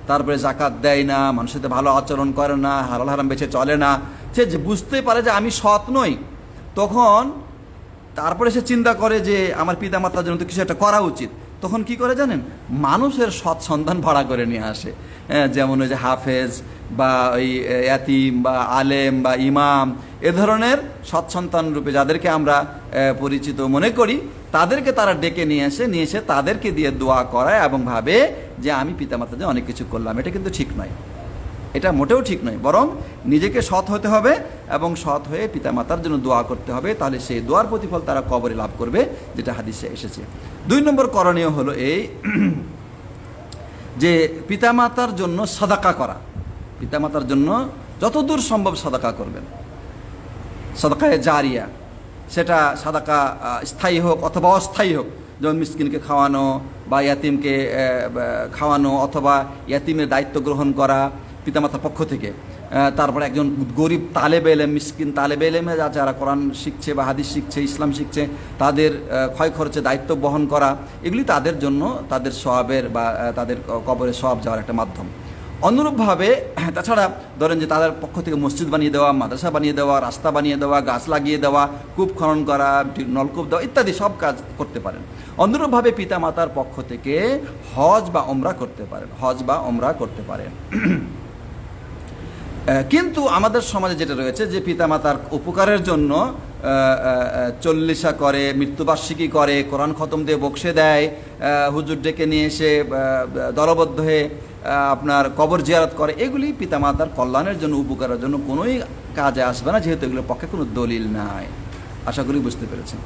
তারপরে জাকাত দেয় না, মানুষের সাথে ভালো আচরণ করে না, হালাল হারাম বেছে চলে না। সে যে বুঝতে পারে যে আমি সৎ নই, তখন তারপরে সে চিন্তা করে যে আমার পিতামাতার জন্য তো কিছু একটা করা উচিত। তখন কি করে জানেন? মানুষের সৎ সন্তান ভাড়া করে নিয়ে আসে। যেমন ওই যে হাফেজ বা ওই ইয়াতিম বা আলেম বা ইমাম, এ ধরনের সৎ সন্তান রূপে যাদেরকে আমরা পরিচিত মনে করি, তাদেরকে তারা ডেকে নিয়ে এসে তাদেরকে দিয়ে দোয়া করায় এবং ভাবে যে আমি পিতামাতার জন্য অনেক কিছু করলাম। এটা কিন্তু ঠিক নয়। এটা মোটেও ঠিক নয়, বরং নিজেকে সৎ হতে হবে এবং সৎ হয়ে পিতামাতার জন্য দোয়া করতে হবে, তাহলে সেই দোয়ার প্রতিফল তারা কবরে লাভ করবে, যেটা হাদিসে এসেছে। 2 নম্বর করণীয় হলো এই যে পিতামাতার জন্য সাদাকা করা। পিতামাতার জন্য যতদূর সম্ভব সাদাকা করবেন, সাদাকায়ে জারিয়া, সেটা সাদাকা স্থায়ী হোক অথবা অস্থায়ী হোক, যেমন মিসকিনকে খাওয়ানো বা ইয়াতিমকে খাওয়ানো অথবা ইয়াতিমের দায়িত্ব গ্রহণ করা পিতামাতার পক্ষ থেকে। তারপরে একজন গরিব তালেবে এলেম, মিসকিন তালেবে এলেমে যারা কোরআন শিখছে বা হাদিস শিখছে, ইসলাম শিখছে, তাদের ক্ষয় খরচে দায়িত্ব বহন করা, এগুলি তাদের জন্য তাদের সওয়াবের বা তাদের কবরে সওয়াব যাওয়ার একটা মাধ্যম। অনুরূপভাবে তাছাড়া ধরেন যে তাদের পক্ষ থেকে মসজিদ বানিয়ে দেওয়া, মাদ্রাসা বানিয়ে দেওয়া, রাস্তা বানিয়ে দেওয়া, গাছ লাগিয়ে দেওয়া, কূপ খনন করা, নলকূপ দেওয়া ইত্যাদি সব কাজ করতে পারেন। অনুরূপভাবে পিতা মাতার পক্ষ থেকে হজ বা ওমরা করতে পারেন, হজ বা ওমরা করতে পারেন। কিন্তু আমাদের সমাজে যেটা রয়েছে যে পিতামাতার উপকারের জন্য 40 করে, মৃত্যুবার্ষিকী করে, কোরআন খতম দিয়ে বকশে দেয়, হুজুর ডেকে নিয়ে এসে দলবদ্ধ হয়ে আপনার কবর জিয়ারত করে, এগুলি পিতামাতার কল্যাণের জন্য, উপকারের জন্য কোনোই কাজে আসবে না, যেহেতু এগুলোর পক্ষে কোনো দলিল নাই। আশা করি বুঝতে পেরেছেন।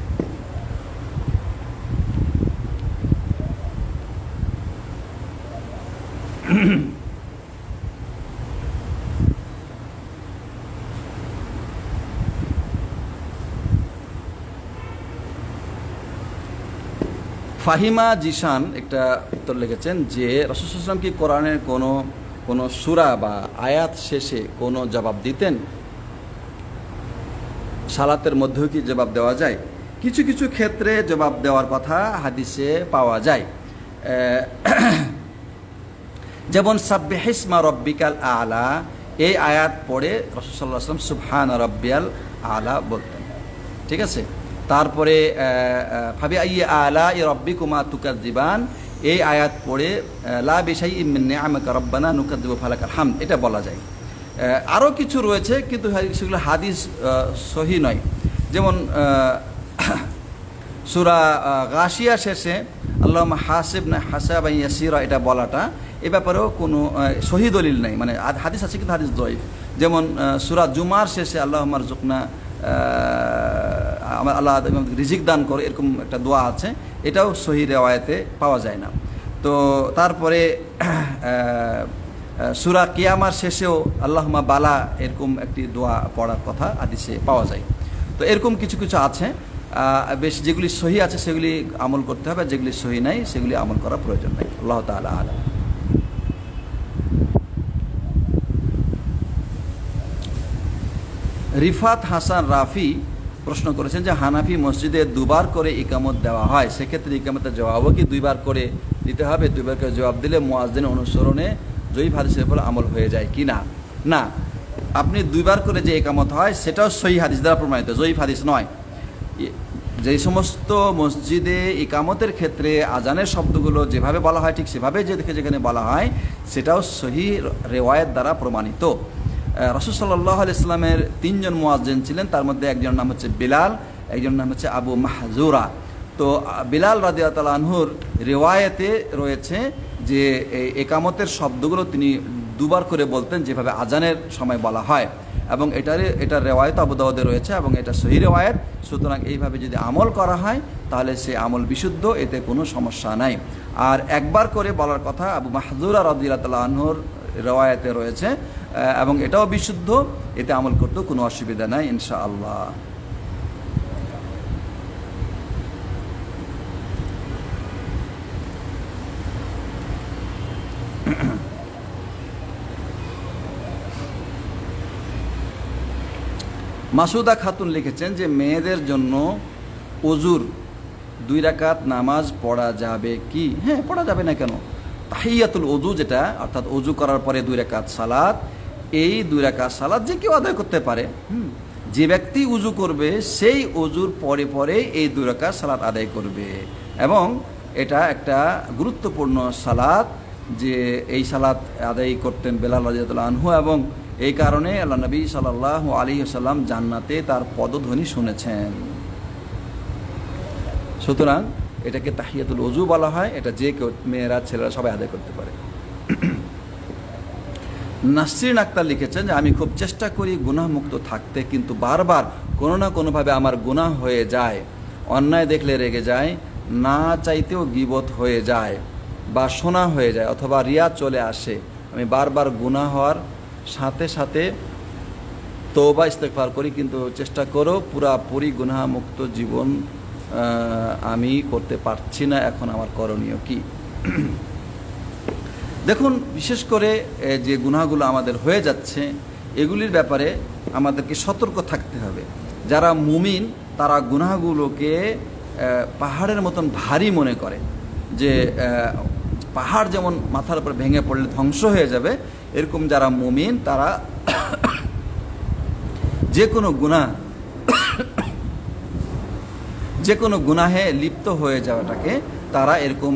ফাহিমা জিশান একটা উত্তর লিখেছেন যে রাসূল সাল্লাল্লাহু আলাইহি ওয়াসাল্লাম কি কোরআনের কোনো সূরা বা আয়াত শেষে কোনো জবাব দিতেন? সালাতের মধ্যেও কি জবাব দেওয়া যায়? কিছু কিছু ক্ষেত্রে জবাব দেওয়ার কথা হাদিসে পাওয়া যায়। যেমন সাব্বিহিসমা রব্বিকাল আলা, এই আয়াত পড়ে রাসূল সাল্লাল্লাহু আলাইহি ওয়াসাল্লাম সুবহানা রাব্বিয়াল আলা বলতেন। ঠিক আছে। তারপরে ফাবি আইয়ি আলাই রাব্বিকুমা তুকাজ্জিবান, এই আয়াত পড়ে লা বিশাইইম মিন নিআমিকা রাব্বানা নুকাজ্জিবু ফালাকাল হামদ, এটা বলা যায়। আরও কিছু রয়েছে কিন্তু সেগুলো হাদিস সহি নয়। যেমন সূরা গাশিয়া শেষে আল্লাহুম্মা হাসিবনা হাসাবান ইয়াসীরা, এটা বলাটা এ ব্যাপারেও কোনো সহি দলিল নেই, মানে হাদিস আছে কিন্তু হাদিস দঈফ। যেমন সূরা জুমার শেষে আল্লাহুম্মা রযুকনা, আমার আল্লাহ রিজিক দান করে, এরকম একটা দোয়া আছে, এটাও সহি রেওয়ায়েতে পাওয়া যায় না। তো তারপরে সূরা কিয়ামার শেষেও আল্লাহুম্মা বালা, এরকম একটি দোয়া পড়ার কথা হাদিসে পাওয়া যায়। তো এরকম কিছু কিছু আছে, বেশ যেগুলি সহি আছে সেগুলি আমল করতে হবে, যেগুলি সহি নাই সেগুলি আমল করার প্রয়োজন নাই। আল্লাহ তাআলা আলাম। রিফাত হাসান রাফি প্রশ্ন করেছেন যে হানাফি মসজিদে 2 বার করে ইকামত দেওয়া হয়, সেক্ষেত্রে ইকামতের জবাবও কি 2 বার করে দিতে হবে? 2 বার করে জবাব দিলে মুয়াজ্জিন অনুসরণে জয়ীফ হাদিসের ফলে আমল হয়ে যায় কি না? না, আপনি 2 বার করে যে ইকামত হয় সেটাও সহিহ হাদিস দ্বারা প্রমাণিত, জয়ীফ হাদিস নয়। যে সমস্ত মসজিদে ইকামতের ক্ষেত্রে আজানের শব্দগুলো যেভাবে বলা হয় ঠিক সেভাবে যেখানে বলা হয়, সেটাও সহিহ রেওয়ায়েত দ্বারা প্রমাণিত। রাসূল সাল্লাল্লাহু আলাইহি ওয়াসাল্লামের 3 জন মুয়াজ্জিন ছিলেন, তার মধ্যে একজনের নাম হচ্ছে বিলাল, একজনের নাম হচ্ছে আবু মাহজুরা। তো বিলাল রাদিয়াল্লাহু আনহুর রিওয়ায়েতে রয়েছে যে একামতের শব্দগুলো তিনি 2 বার করে বলতেন, যেভাবে আজানের সময় বলা হয়, এবং এটার রেওয়ায়েত আবু দাউদে রয়েছে এবং এটা সহিহ রেওয়ায়েত। সুতরাং এইভাবে যদি আমল করা হয় তাহলে সে আমল বিশুদ্ধ, এতে কোনো সমস্যা নাই। আর 1 বার করে বলার কথা আবু মাহজুরা রাদিয়াল্লাহু আনহুর রেওয়ায়েতে রয়েছে এবং এটাও বিশুদ্ধ, এতে আমল করতেও কোনো অসুবিধা নাই ইনশাআল্লাহ। মাসুদা খাতুন লিখেছেন যে মেয়েদের জন্য ওজুর 2 রাকাত নামাজ পড়া যাবে কি? হ্যাঁ, পড়া যাবে না কেন? তাহিয়াতুল ওযু, যেটা অর্থাৎ ওযু করার পরে 2 রাকাত সালাত, এই 2 রাকাত সালাত যে কেউ আদায় করতে পারে। যে ব্যক্তি ওযু করবে সেই ওযুর পরে পরে এই 2 রাকাত সালাত আদায় করবে, এবং এটা একটা গুরুত্বপূর্ণ সালাত, যে এই সালাত আদায় করতেন বেলাল রাদিয়াল্লাহু আনহু, এবং এই কারণে আল্লাহ নবী সাল্লাল্লাহু আলাইহি ওয়াসাল্লাম জান্নাতে তার পদধ্বনি শুনেছেন। সুতরাং এটাকে তাহিয়াতুল ওযু বলা হয়, এটা যে কেউ, মেয়েরা ছেলেরা সবাই আদায় করতে পারে। নাসরিন আক্তার লিখেছেন যে আমি খুব চেষ্টা করি গুনাহমুক্ত থাকতে, কিন্তু বারবার কোনো না কোনোভাবে আমার গুনাহ হয়ে যায়, অন্যায় দেখলে রেগে যায়, না চাইতেও গীবত হয়ে যায় বা শোনা হয়ে যায় অথবা রিয়া চলে আসে। আমি বারবার গুনাহ হওয়ার সাথে সাথে তওবা ইস্তেগফার করি, কিন্তু চেষ্টা করো পুরাপুরি গুনাহমুক্ত জীবন আমি করতে পারছি না, এখন আমার করণীয় কি? দেখুন, বিশেষ করে যে গুনাহগুলো আমাদের হয়ে যাচ্ছে এগুলির ব্যাপারে আমাদেরকে সতর্ক থাকতে হবে। যারা মুমিন তারা গুনাহগুলোকে পাহাড়ের মতন ভারী মনে করে, যে পাহাড় যেমন মাথার উপর ভেঙে পড়লে ধ্বংস হয়ে যাবে, এরকম যারা মুমিন তারা যে কোনো গুনাহে লিপ্ত হয়ে যাওয়াটাকে তারা এরকম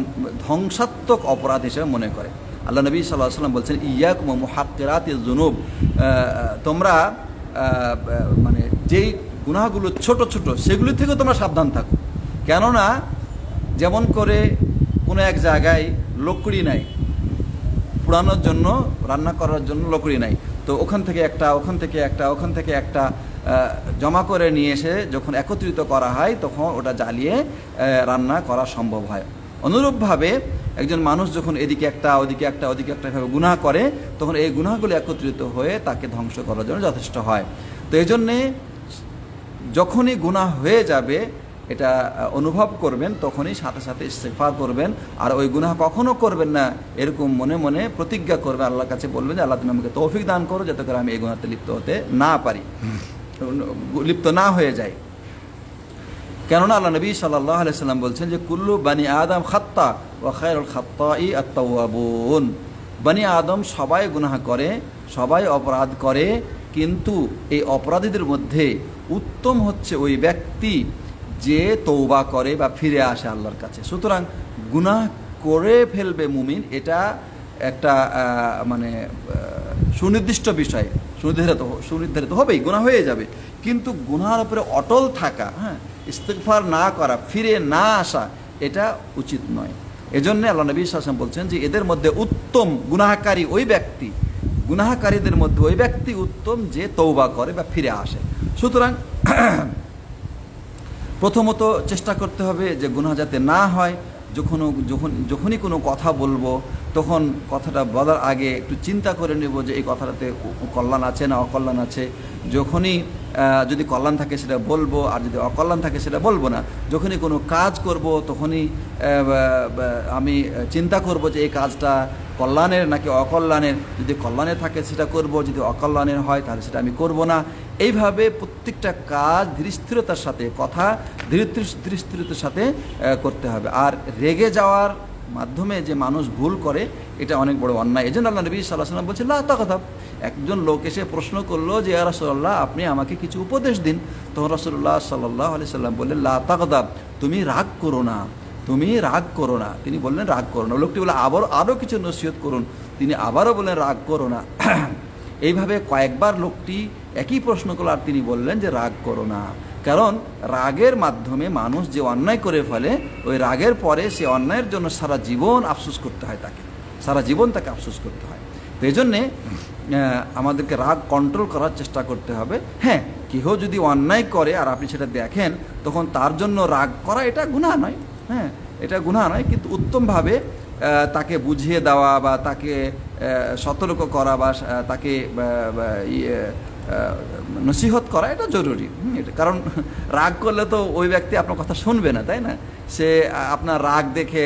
ধ্বংসাত্মক অপরাধ হিসেবে মনে করে। আল্লাহ নবী সাল্লাল্লাহু আলাইহি ওয়াসাল্লাম বলছেন, ইয়াকুম মুহাক্কিরাতিজ যুনুব, তোমরা মানে যেই গুনাহগুলো ছোট ছোট সেগুলি থেকে তোমরা সাবধান থাকো। কেননা যেমন করে কোনো এক জায়গায় লকড়ি নাই, পুরানোর জন্য, রান্না করার জন্য লকড়ি নাই, তো ওখান থেকে একটা জমা করে নিয়ে এসে যখন একত্রিত করা হয় তখন ওটা জ্বালিয়ে রান্না করা সম্ভব হয়। অনুরূপভাবে একজন মানুষ যখন এদিকে একটা ওদিকে একটা এভাবে গুনাহ করে, তখন এই গুনাহগুলো একত্রিত হয়ে তাকে ধ্বংস করার জন্য যথেষ্ট হয়। তো এই জন্যে যখনই গুনাহ হয়ে যাবে এটা অনুভব করবেন, তখনই সাথে সাথে ইস্তেগফার করবেন, আর ওই গুনাহ কখনো করবেন না এরকম মনে মনে প্রতিজ্ঞা করবে, আল্লাহর কাছে বলবেন যে আল্লাহ তুমি আমাকে তৌফিক দান করো যাতে করে আমি এই গুনাহতে লিপ্ত না হয়ে যাই। কেননা আল্লাহ নবী সাল্লাল্লাহু আলাইহি সাল্লাম বলছেন যে কুল্লু বানি আদম খাত্তা ওয়া খায়রুল খাত্তাই আত-তাওয়াবুন, বানি আদম সবাই গুনাহ করে, সবাই অপরাধ করে, কিন্তু এই অপরাধীদের মধ্যে উত্তম হচ্ছে ওই ব্যক্তি যে তওবা করে বা ফিরে আসে আল্লাহর কাছে। সুতরাং গুনাহ করে ফেলবে মুমিন, এটা একটা মানে সুনির্দিষ্ট বিষয়, সুনির্ধারিত হবেই, গুনাহ হয়ে যাবে, কিন্তু গুনাহের উপরে অটল থাকা, ইস্তেগফার না করা, ফিরে না আসা, এটা উচিত নয়। এজন্য আল্লাহ নবী সাল্লাল্লাহু আলাইহি ওয়াসাল্লাম বলছেন যে এদের মধ্যে উত্তম গুনাহকারী ওই ব্যক্তি, গুনাহকারীদের মধ্যে ওই ব্যক্তি উত্তম যে তওবা করে বা ফিরে আসে। সুতরাং প্রথমত চেষ্টা করতে হবে যে গুনাহ যাতে না হয়। যখনই কোনো কথা বলবো তখন কথাটা বলার আগে একটু চিন্তা করে নেব যে এই কথাটাতে কল্যাণ আছে না অকল্যাণ আছে। যখনই যদি কল্যাণ থাকে সেটা বলবো, আর যদি অকল্যাণ থাকে সেটা বলবো না। যখনই কোনো কাজ করব তখনই আমি চিন্তা করব যে এই কাজটা কল্যাণের নাকি অকল্যাণের, যদি কল্যাণের থাকে সেটা করব, যদি অকল্যাণের হয় তাহলে সেটা আমি করব না। এইভাবে প্রত্যেকটা কাজ ধীরস্থিরতার সাথে, কথা ধীরস্থিরতার সাথে করতে হবে। আর রেগে যাওয়ার মাধ্যমে যে মানুষ ভুল করে এটা অনেক বড় অন্যায়। এই জন্য আল্লাহ নবী সাল্লাল্লাহু আলাইহি ওয়াসাল্লাম বলছেন লা তাগদাব। একজন লোক এসে প্রশ্ন করলো যে ইয়া রাসূলুল্লাহ আপনি আমাকে কিছু উপদেশ দিন। তখন রাসূলুল্লাহ সাল্লাল্লাহু আলাইহি ওয়াসাল্লাম বললেন লা তাগদাব, তুমি রাগ করো না, তুমি রাগ করো না। তিনি বললেন রাগ করো না। লোকটি বলে আরও কিছু নসিহত করুন। তিনি আবারও বললেন রাগ করো না। এইভাবে কয়েকবার লোকটি একই প্রশ্ন করলো আর তিনি বললেন যে রাগ করো না। কারণ রাগের মাধ্যমে মানুষ যে অন্যায় করে ফেলে, ওই রাগের পরে সে অন্যায়ের জন্য সারা জীবন আফসোস করতে হয়, সারা জীবন তাকে আফসোস করতে হয়। তো এই জন্যে আমাদেরকে রাগ কন্ট্রোল করার চেষ্টা করতে হবে। হ্যাঁ, কেহ যদি অন্যায় করে আর আপনি সেটা দেখেন, তখন তার জন্য রাগ করা এটা গুনাহ নয়, এটা গুনাহ নয়, কিন্তু উত্তমভাবে তাকে বুঝিয়ে দেওয়া বা তাকে সতর্ক করা বা তাকে নসিহত করা এটা জরুরি। কারণ রাগ করলে তো ওই ব্যক্তি আপনার কথা শুনবে না, তাই না? সে আপনার রাগ দেখে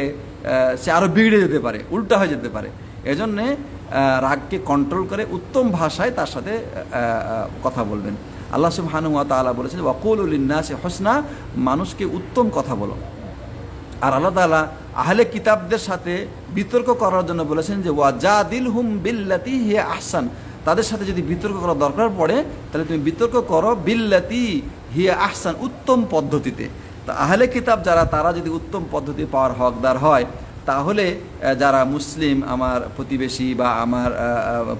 সে আরও বিগড়ে যেতে পারে, উল্টা হয়ে যেতে পারে। এজন্যে রাগকে কন্ট্রোল করে উত্তম ভাষায় তার সাথে কথা বলবেন। আল্লাহ সুবহানাহু ওয়া তাআলা বলেছেন ওয়াকুলু লিন্নাসি হুসনা, মানুষকে উত্তম কথা বলো। আর আল্লাহ তাআলা আহলে কিতাবদের সাথে বিতর্ক করার জন্য বলেছেন যে ওয়াজাদিলহুম বিল্লাতি হিয়া আহসান, তাদের সাথে যদি বিতর্ক করার দরকার পড়ে তাহলে তুমি বিতর্ক করো বিল্লাতি হিয়া আহসান, উত্তম পদ্ধতিতে। তা আহলে কিতাব যারা, তারা যদি উত্তম পদ্ধতি পাওয়ার হকদার হয়, তাহলে যারা মুসলিম, আমার প্রতিবেশী বা আমার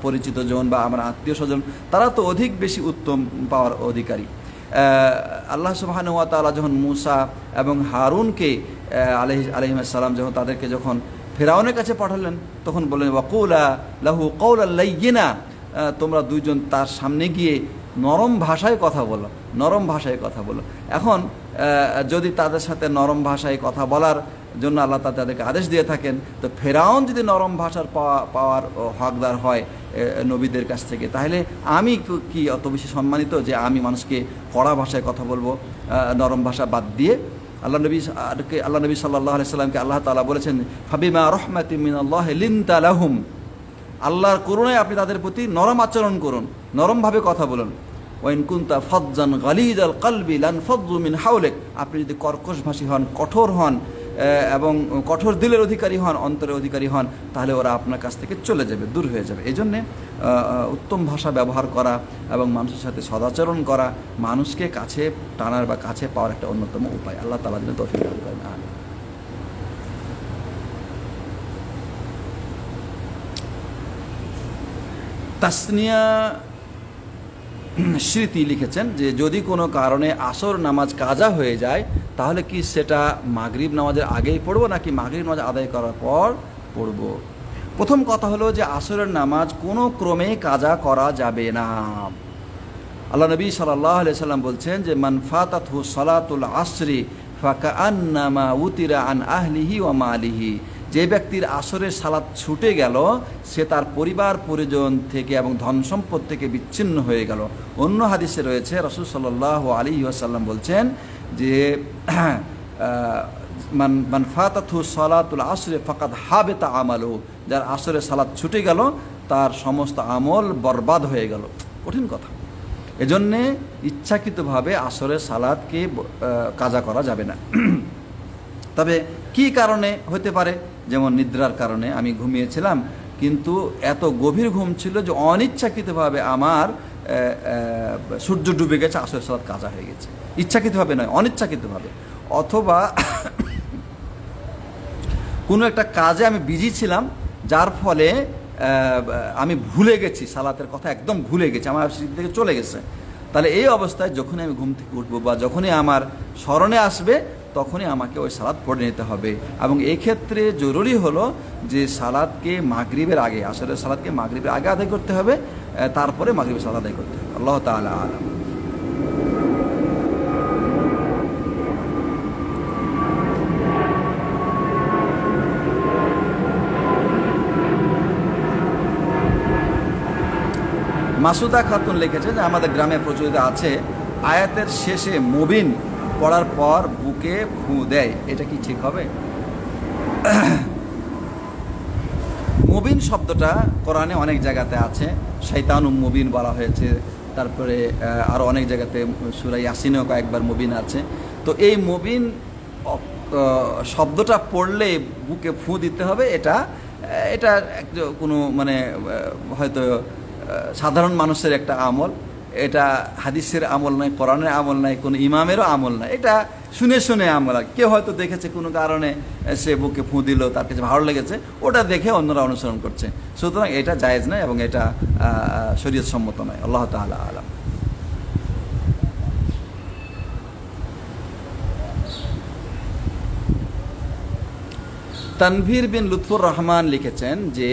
পরিচিত জন বা আমার আত্মীয় স্বজন, তারা তো অধিক বেশি উত্তম পাওয়ার অধিকারী। আল্লাহ সুবহানাহু ওয়া তাআলা যখন মূসা এবং হারুনকে আলাইহিস সালাম যখন ফেরাউনের কাছে পাঠালেন, তখন বললেন ওয়াকুলা লাহু কওলাল লাইয়িনা, তোমরা দুইজন তার সামনে গিয়ে নরম ভাষায় কথা বলো, নরম ভাষায় কথা বলো। এখন যদি তাদের সাথে নরম ভাষায় কথা বলার জন্য আল্লাহ তাদেরকে আদেশ দিয়ে থাকেন, তো ফেরাউন যদি নরম ভাষার পাওয়ার হকদার হয় নবীদের কাছ থেকে, তাহলে আমি কি অত বেশি সম্মানিত যে আমি মানুষকে কড়া ভাষায় কথা বলবো, নরম ভাষা বাদ দিয়ে? আল্লাহ নবী সাল্লাল্লাহু আলাইহি সাল্লামকে আল্লাহ তাআলা বলেছেন, ফাবিমা রাহমাতিম মিনাল্লাহি লিনতা লাহুম, আল্লাহর করুণায় আপনি তাদের প্রতি নরম আচরণ করুন, নরমভাবে কথা বলুন। ওয়াইন কুনতা ফাজ্জান গালিজাল কলবি লানফাজ্জু মিন হাওলিক, আপনি যদি কর্কশভাষী হন, কঠোর হন এবং কঠোর দিলের অধিকারী হন, অন্তরের অধিকারী হন, তাহলে ওরা আপনার কাছ থেকে চলে যাবে, দূর হয়ে যাবে। এই জন্যে উত্তম ভাষা ব্যবহার করা এবং মানুষের সাথে সদাচরণ করা মানুষকে কাছে টানার বা কাছে পাওয়ার একটা অন্যতম উপায়। আল্লাহ তাআলা যেন তৌফিক দান করেন। আমিন। তাসনিয়া স্মৃতি লিখেছেন যে যদি কোনো কারণে আসর নামাজ কাজা হয়ে যায়, তাহলে কি সেটা মাগরিব নামাজের আগেই পড়বো নাকি মাগরিব নামাজ আদায় করার পর পড়ব? প্রথম কথা হলো যে আসরের নামাজ কোনো ক্রমেই কাজা করা যাবে না। আল্লাহ নবী সাল্লাল্লাহু আলাইহি সাল্লাম বলছেন যে মান ফাতাতহু সালাতুল আসরি ফাকাআন্নামা উতিরা আন আহলিহি ওয়া মালিহি, যে ব্যক্তির আসরের সালাত ছুটে গেল সে তার পরিবার পরিজন থেকে এবং ধন সম্পদ থেকে বিচ্ছিন্ন হয়ে গেল। অন্য হাদিসে রয়েছে রাসূল সাল্লাল্লাহু আলাইহি ওয়াসাল্লাম বলছেন যে মান ফাতাতহু সালাতুল আসরি ফাকাদ হাবিতা আমালু, যার আসরের সালাত ছুটে গেল তার সমস্ত আমল বরবাদ হয়ে গেল। কঠিন কথা। এজন্যে ইচ্ছাকৃতভাবে আসরের সালাতকে কাজা করা যাবে না। তবে কি কারণে হতে পারে? যেমন নিদ্রার কারণে আমি ঘুমিয়েছিলাম, কিন্তু এত গভীর ঘুম ছিল যে অনিচ্ছাকৃতভাবে আমার সূর্য ডুবে গেছে, আসরের সালাত কাজা হয়ে গেছে। ইচ্ছাকৃতভাবে নয়, অনিচ্ছাকৃতভাবে। অথবা কোনো একটা কাজে আমি বিজি ছিলাম, যার ফলে আমি ভুলে গেছি, সালাতের কথা একদম ভুলে গেছি, আমার স্মৃতি থেকে চলে গেছে। তাহলে এই অবস্থায় যখনই আমি ঘুম থেকে উঠবো বা যখনই আমার স্মরণে আসবে, তখনই আমাকে ওই সালাত পড়ে নিতে হবে। এবং এই ক্ষেত্রে জরুরি হলো যে সালাতকে মাগরিবের আগে, আসরের সালাতকে মাগরিবের আগে আদায় করতে হবে, তারপরে মাগরিবের সালাত আদায় করতে হবে। আল্লাহ তাআলা আলাম। মাসুদা খাতুন লিখেছে যে আমাদের গ্রামে প্রচলিত আছে আয়াতের শেষে মুবিন পড়ার পর বুকে ফু দেয়, এটা কি ঠিক হবে? মুবিন শব্দটা কোরআনে অনেক জায়গাতে আছে, শয়তানুম মুবিন বলা হয়েছে, তারপরে আরও অনেক জায়গাতে সূরা ইয়াসিনেও কয়েকবার মুবিন আছে। তো এই মুবিন শব্দটা পড়লে বুকে ফু দিতে হবে, এটা কোনো মানে হয়তো সাধারণ মানুষের একটা আমল, এটা হাদিসের আমল নয়, কোরআনের আমল নয়, কোনো ইমামেরও আমল নয়, এটা শুনে শুনে আমল। কেউ হয়তো দেখেছে কোনো কারণে সে বুকে ফু দিল, তার কাছে ভালো লেগেছে, ওটা দেখে অন্যরা অনুসরণ করছে। সুতরাং এটা জায়েজ নয় এবং এটা শরীয়ত সম্মত নয়। আল্লাহ তাআলা আলাম। তানভীর বিন লুৎফুর রহমান লিখেছেন যে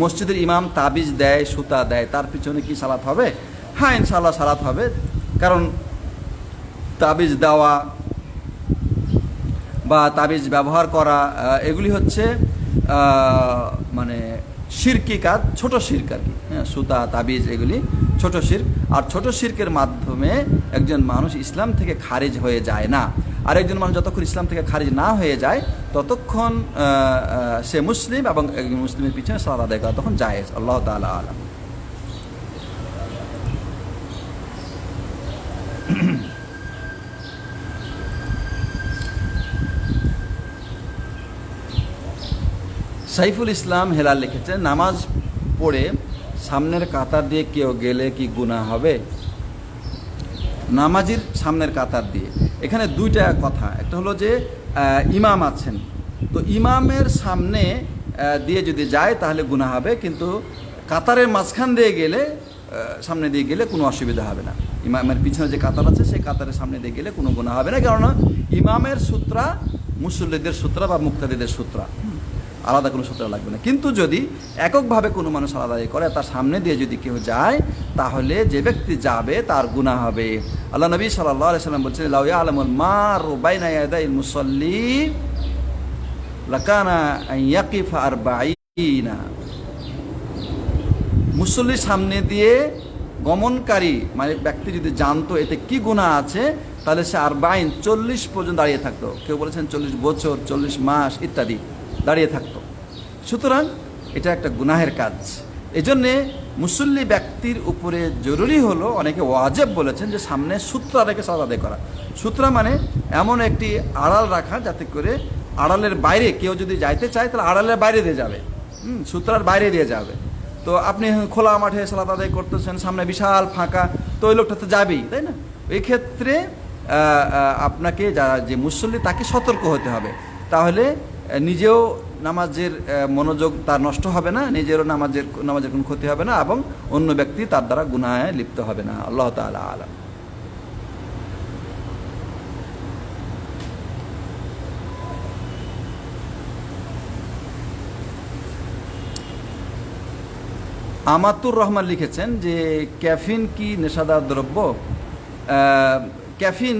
মসজিদের ইমাম তাবিজ দেয়, সুতা দেয়, তার পিছনে কি সালাত হবে? হ্যাঁ, ইনশাআল্লাহ সালাত হবে। কারণ তাবিজ দেওয়া বা তাবিজ ব্যবহার করা এগুলি হচ্ছে মানে শিরকি কাজ, ছোট শিরক আর কি। সুতা, তাবিজ এগুলি ছোট শিরক। আর ছোট শিরকের মাধ্যমে একজন মানুষ ইসলাম থেকে খারিজ হয়ে যায় না। আর একজন মানুষ যতক্ষণ ইসলাম থেকে খারিজ না হয়ে যায় ততক্ষণ সে মুসলিম, এবং একজন মুসলিমের পিছনে সালাত আদায় করা তখন জায়েজ। আল্লাহ তাআলা আলাম। সাইফুল ইসলাম হেলাল লিখেছেন নামাজ পড়ে সামনের কাতার দিয়ে কেউ গেলে কি গুনাহ হবে? নামাজির সামনের কাতার দিয়ে, এখানে দুইটা কথা। একটা হলো যে ইমাম আছেন, তো ইমামের সামনে দিয়ে যদি যায় তাহলে গুনাহ হবে, কিন্তু কাতারের মাঝখান দিয়ে গেলে, সামনে দিয়ে গেলে কোনো অসুবিধা হবে না। ইমামের পিছনে যে কাতার আছে সেই কাতারের সামনে দিয়ে গেলে কোনো গুনাহ হবে না, কেননা ইমামের সূত্রা মুসল্লিদের সূত্রা বা মুক্তাদিদের সূত্রা। আলাদা কোনো সুতরা লাগবে না। কিন্তু যদি এককভাবে কোনো মানুষ সালাত আদায় করে, তার সামনে দিয়ে যদি কেউ যায়, তাহলে যে ব্যক্তি যাবে তার গুনাহ হবে। আল্লাহ নবী সাল্লাল্লাহু আলাইহি ওয়াসাল্লাম বলছেন, লাউ ইয়ালামুল মারু বাইনা ইয়াদাইল মুসাল্লি লাকানা আন ইয়াকিফা আরবাঈনা। মুসল্লির সামনে দিয়ে গমনকারী মানে ব্যক্তি যদি জানতো এতে কি গুনাহ আছে, তাহলে সে আরবাঈন 40 পর্যন্ত দাঁড়িয়ে থাকতো। কেউ বলেছেন 40 বছর, 40 মাস ইত্যাদি দাঁড়িয়ে থাকতো। সুতরাং এটা একটা গুনাহের কাজ। এজন্যে মুসল্লি ব্যক্তির উপরে জরুরি হলো, অনেকে ওয়াজিব বলেছেন, যে সামনে সূত্রা রেখে সালাত আদায় করা। সূত্রা মানে এমন একটি আড়াল রাখা, যাতে করে আড়ালের বাইরে কেউ যদি যাইতে চায় তাহলে আড়ালের বাইরে দিয়ে যাবে, সূত্রার বাইরে দিয়ে যাবে। তো আপনি খোলা মাঠে সালাত আদায় করতেছেন, সামনে বিশাল ফাঁকা, তো ওই লোকটা তো যাবেই, তাই না? এই ক্ষেত্রে আপনাকে যারা যে মুসল্লি তাকে সতর্ক হতে হবে, তাহলে নিজেও নামাজের মনোযোগ তার নষ্ট হবে না, নিজেরও নামাজের কোনো ক্ষতি হবে না, এবং অন্য ব্যক্তি তার দ্বারা গুনাহে লিপ্ত হবে না। আল্লাহ তাআলা আলাম। আমাতুর রহমান লিখেছেন যে ক্যাফিন কি নেশাদার দ্রব্য? ক্যাফিন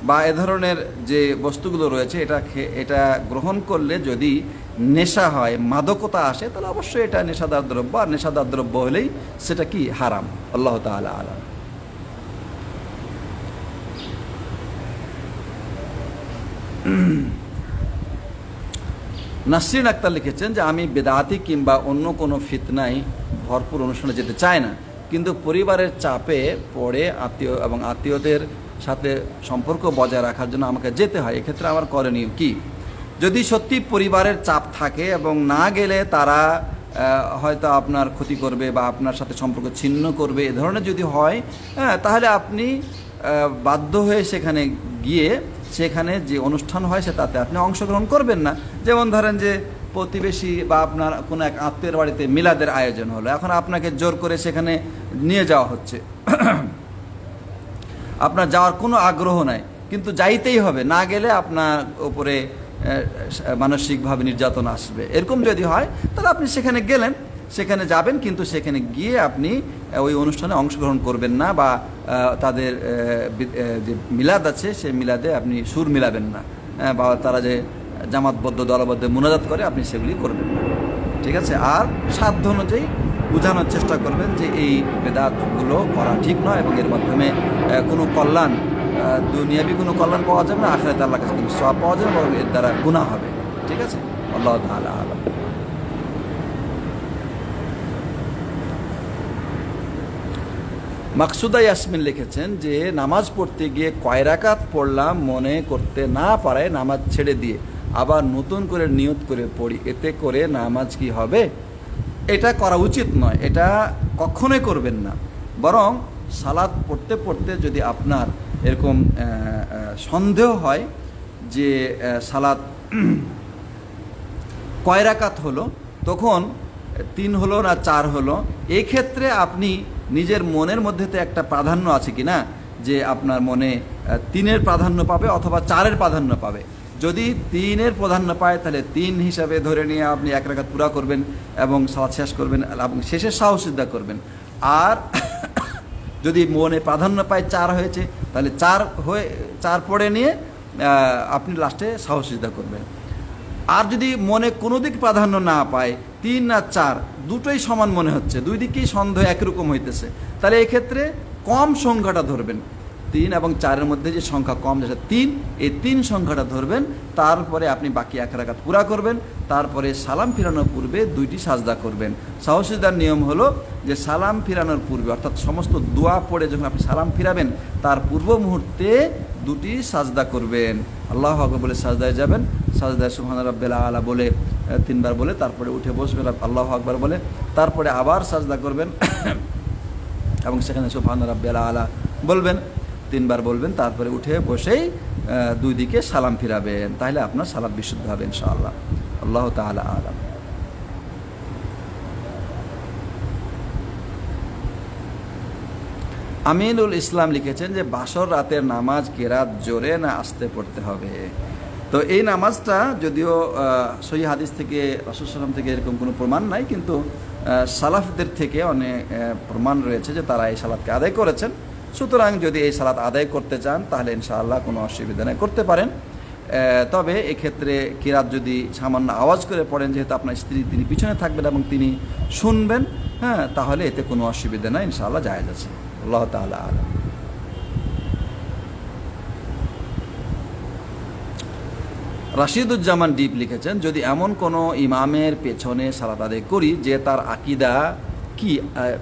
বা এ ধরনের যে বস্তুগুলো রয়েছে, এটা গ্রহণ করলে যদি নেশা হয়, মাদকতা আসে, তাহলে অবশ্যই এটা নেশাদার দ্রব্য, আর নেশাদার দ্রব্য হলেই সেটা কি হারাম। আল্লাহ তাআলা আলাম। নাসরিন আক্তার লিখেছেন যে আমি বেদাতি কিংবা অন্য কোনো ফিতনায় ভরপুর অনুষ্ঠানে যেতে চাই না, কিন্তু পরিবারের চাপে পড়ে আত্মীয়দের সাথে সম্পর্ক বজায় রাখার জন্য আমাকে যেতে হয়। এক্ষেত্রে আমার করণীয় কি? যদি সত্যি পরিবারের চাপ থাকে এবং না গেলে তারা হয়তো আপনার ক্ষতি করবে বা আপনার সাথে সম্পর্ক ছিন্ন করবে, এ ধরনের যদি হয়, তাহলে আপনি বাধ্য হয়ে সেখানে গিয়ে সেখানে যে অনুষ্ঠান হয় তাতে আপনি অংশগ্রহণ করবেন না। যেমন ধরেন যে প্রতিবেশী বা আপনার কোনো এক আত্মীয়ের বাড়িতে মিলাদের আয়োজন হলো, এখন আপনাকে জোর করে সেখানে নিয়ে যাওয়া হচ্ছে, আপনার যাওয়ার কোনো আগ্রহ নাই, কিন্তু যাইতেই হবে, না গেলে আপনার উপরে মানসিকভাবে নির্যাতন আসবে। এরকম যদি হয় তাহলে আপনি সেখানে গেলেন, সেখানে যাবেন, কিন্তু সেখানে গিয়ে আপনি ওই অনুষ্ঠানে অংশগ্রহণ করবেন না, বা তাদের যে মিলাদ আছে সেই মিলাদে আপনি সুর মিলাবেন না, বা তারা যে জামাতবদ্ধ দলবদ্ধ মুনাজাত করে আপনি সেগুলি করবেন না, ঠিক আছে? আর সাধ্য অনুযায়ী বোঝানোর চেষ্টা করবেন যে এই বেদাতগুলো করা ঠিক নয়, এবং এর মাধ্যমে কোনো কল্যাণ, দুনিয়াবি কোনো কল্যাণ পাওয়া যাবে না, আখিরাতে আল্লাহর কাছে কোনো সওয়াব পাওয়া যাবে, এবং এর দ্বারা গুনাহ হবে, ঠিক আছে? আল্লাহু তাআলা আলাম। মাকসুদা ইয়াসমিন লিখেছেন যে নামাজ পড়তে গিয়ে কয় রাকাত পড়লাম মনে করতে না পারায় নামাজ ছেড়ে দিয়ে আবার নতুন করে নিয়ত করে পড়ি, এতে করে নামাজ কি হবে? এটা করা উচিত নয়, এটা কখনোই করবেন না। বরং সালাত পড়তে পড়তে যদি আপনার এরকম সন্দেহ হয় যে সালাত কয় রাকাত হলো, তখন 3 হলো না 4 হলো, এই ক্ষেত্রে আপনি নিজের মনের মধ্যে তো একটা প্রাধান্য আছে কি না, যে আপনার মনে 3-এর প্রাধান্য পাবে অথবা 4-এর প্রাধান্য পাবে। যদি 3-এর প্রাধান্য পায় তাহলে 3 হিসাবে ধরে নিয়ে আপনি 1 রাকাত পুরা করবেন এবং সালাত শেষ করবেন, এবং শেষে সাহু সিজদা করবেন। আর যদি মনে প্রাধান্য পায় 4 হয়েছে, তাহলে 4 পড়ে নিয়ে আপনি লাস্টে সাহু সিজদা করবেন। আর যদি মনে কোনো দিক প্রাধান্য না পায়, 3 আর 4 দুটোই সমান মনে হচ্ছে, দুই দিকেই সন্দেহ একরকম হইতেছে, তাহলে এক্ষেত্রে কম সংখ্যাটা ধরবেন। 3 এবং 4-এর মধ্যে যে সংখ্যা কম, যেটা 3, এই 3 সংখ্যাটা ধরবেন। তারপরে আপনি বাকি 1 রাকাত পুরা করবেন। তারপরে সালাম ফিরানোর পূর্বে 2টি সাজদা করবেন। সাহু সিজদার নিয়ম হলো যে সালাম ফিরানোর পূর্বে, অর্থাৎ সমস্ত দোয়া পড়ে যখন আপনি সালাম ফিরাবেন তার পূর্ব মুহূর্তে 2টি সাজদা করবেন। আল্লাহু আকবার বলে সাজদায় যাবেন, সাজদায় সুবহান রাব্বিল আলা বলে 3 বার বলে তারপরে উঠে বসবেন, আল্লাহু আকবার বলে, তারপরে আবার সাজদা করবেন এবং সেখানে সুবহান রাব্বিল আলা বলবেন, 3 বার বলবেন, তারপরে উঠে বসেই 2 দিকে সালাম ফিরাবেন। তাহলে আপনার সালাত বিশুদ্ধ হবে ইনশাআল্লাহ। আল্লাহু তাআলা আলাম। আমিনুল ইসলাম লিখেছেন যে বাসর রাতের নামাজ কেরাত জোরে না আস্তে পড়তে হবে? তো এই নামাজটা যদিও সহিহ হাদিস থেকে রাসূল সাল্লাল্লাহু আলাইহি ওয়াসাল্লাম থেকে এরকম কোনো প্রমাণ নাই, কিন্তু সালাফদের থেকে অনেক প্রমাণ রয়েছে যে তারা এই সালাতকে আদায় করেছেন। সুতরাং যদি এই সালাত আদায় করতে চান তাহলে ইনশাআল্লাহ কোনো অসুবিধা নেই, করতে পারেন। তবে এক্ষেত্রে কিরাত যদি সামান্য আওয়াজ করে পড়েন, যেহেতু আপনার স্ত্রী তিনি পিছনে থাকবেন এবং তিনি শুনবেন, হ্যাঁ, তাহলে এতে কোনো অসুবিধা নেই, ইনশাআল্লাহ জায়েজ আছে। আল্লাহ তাআলা আলাম। রাশিদুজ্জামান ডিপ লিখেছেন, যদি এমন কোনো ইমামের পেছনে সালাত আদায় করি যে তার আকীদা কি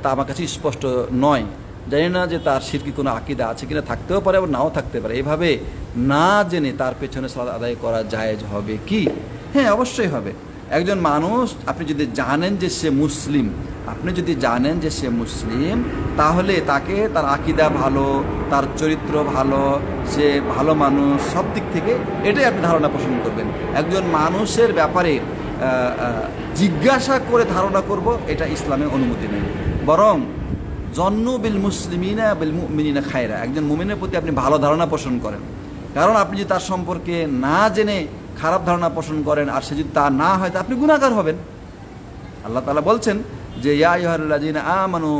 তা আমার কাছে স্পষ্ট নয়, জানি না যে তার শিরকি কোনো আকীদা আছে কিনা, থাকতেও পারে আবার নাও থাকতে পারে, এভাবে না জেনে তার পেছনে সালাত আদায় করা জায়েজ হবে কি? হ্যাঁ, অবশ্যই হবে। একজন মানুষ, আপনি যদি জানেন যে সে মুসলিম, তাহলে তাকে তার আকীদা ভালো, তার চরিত্র ভালো, সে ভালো মানুষ, সব দিক থেকে এটাই আপনি ধারণা পোষণ করবেন। একজন মানুষের ব্যাপারে জিজ্ঞাসা করে ধারণা করব, এটা ইসলামে অনুমতি নেই। বরং জন্নু বিল মুসলিমিনা বিল মুমিনিনা খায়রা, একজন মুমিনের প্রতি আপনি ভালো ধারণা পোষণ করেন। কারণ আপনি যদি তার সম্পর্কে না জেনে খারাপ ধারণা পোষণ করেন আর সে যদি তা না হয়, তা আপনি গুনাহগার হবেন। আল্লাহ তাআলা বলছেন যে ইয়া আইয়ুহাল্লাযীনা আমানু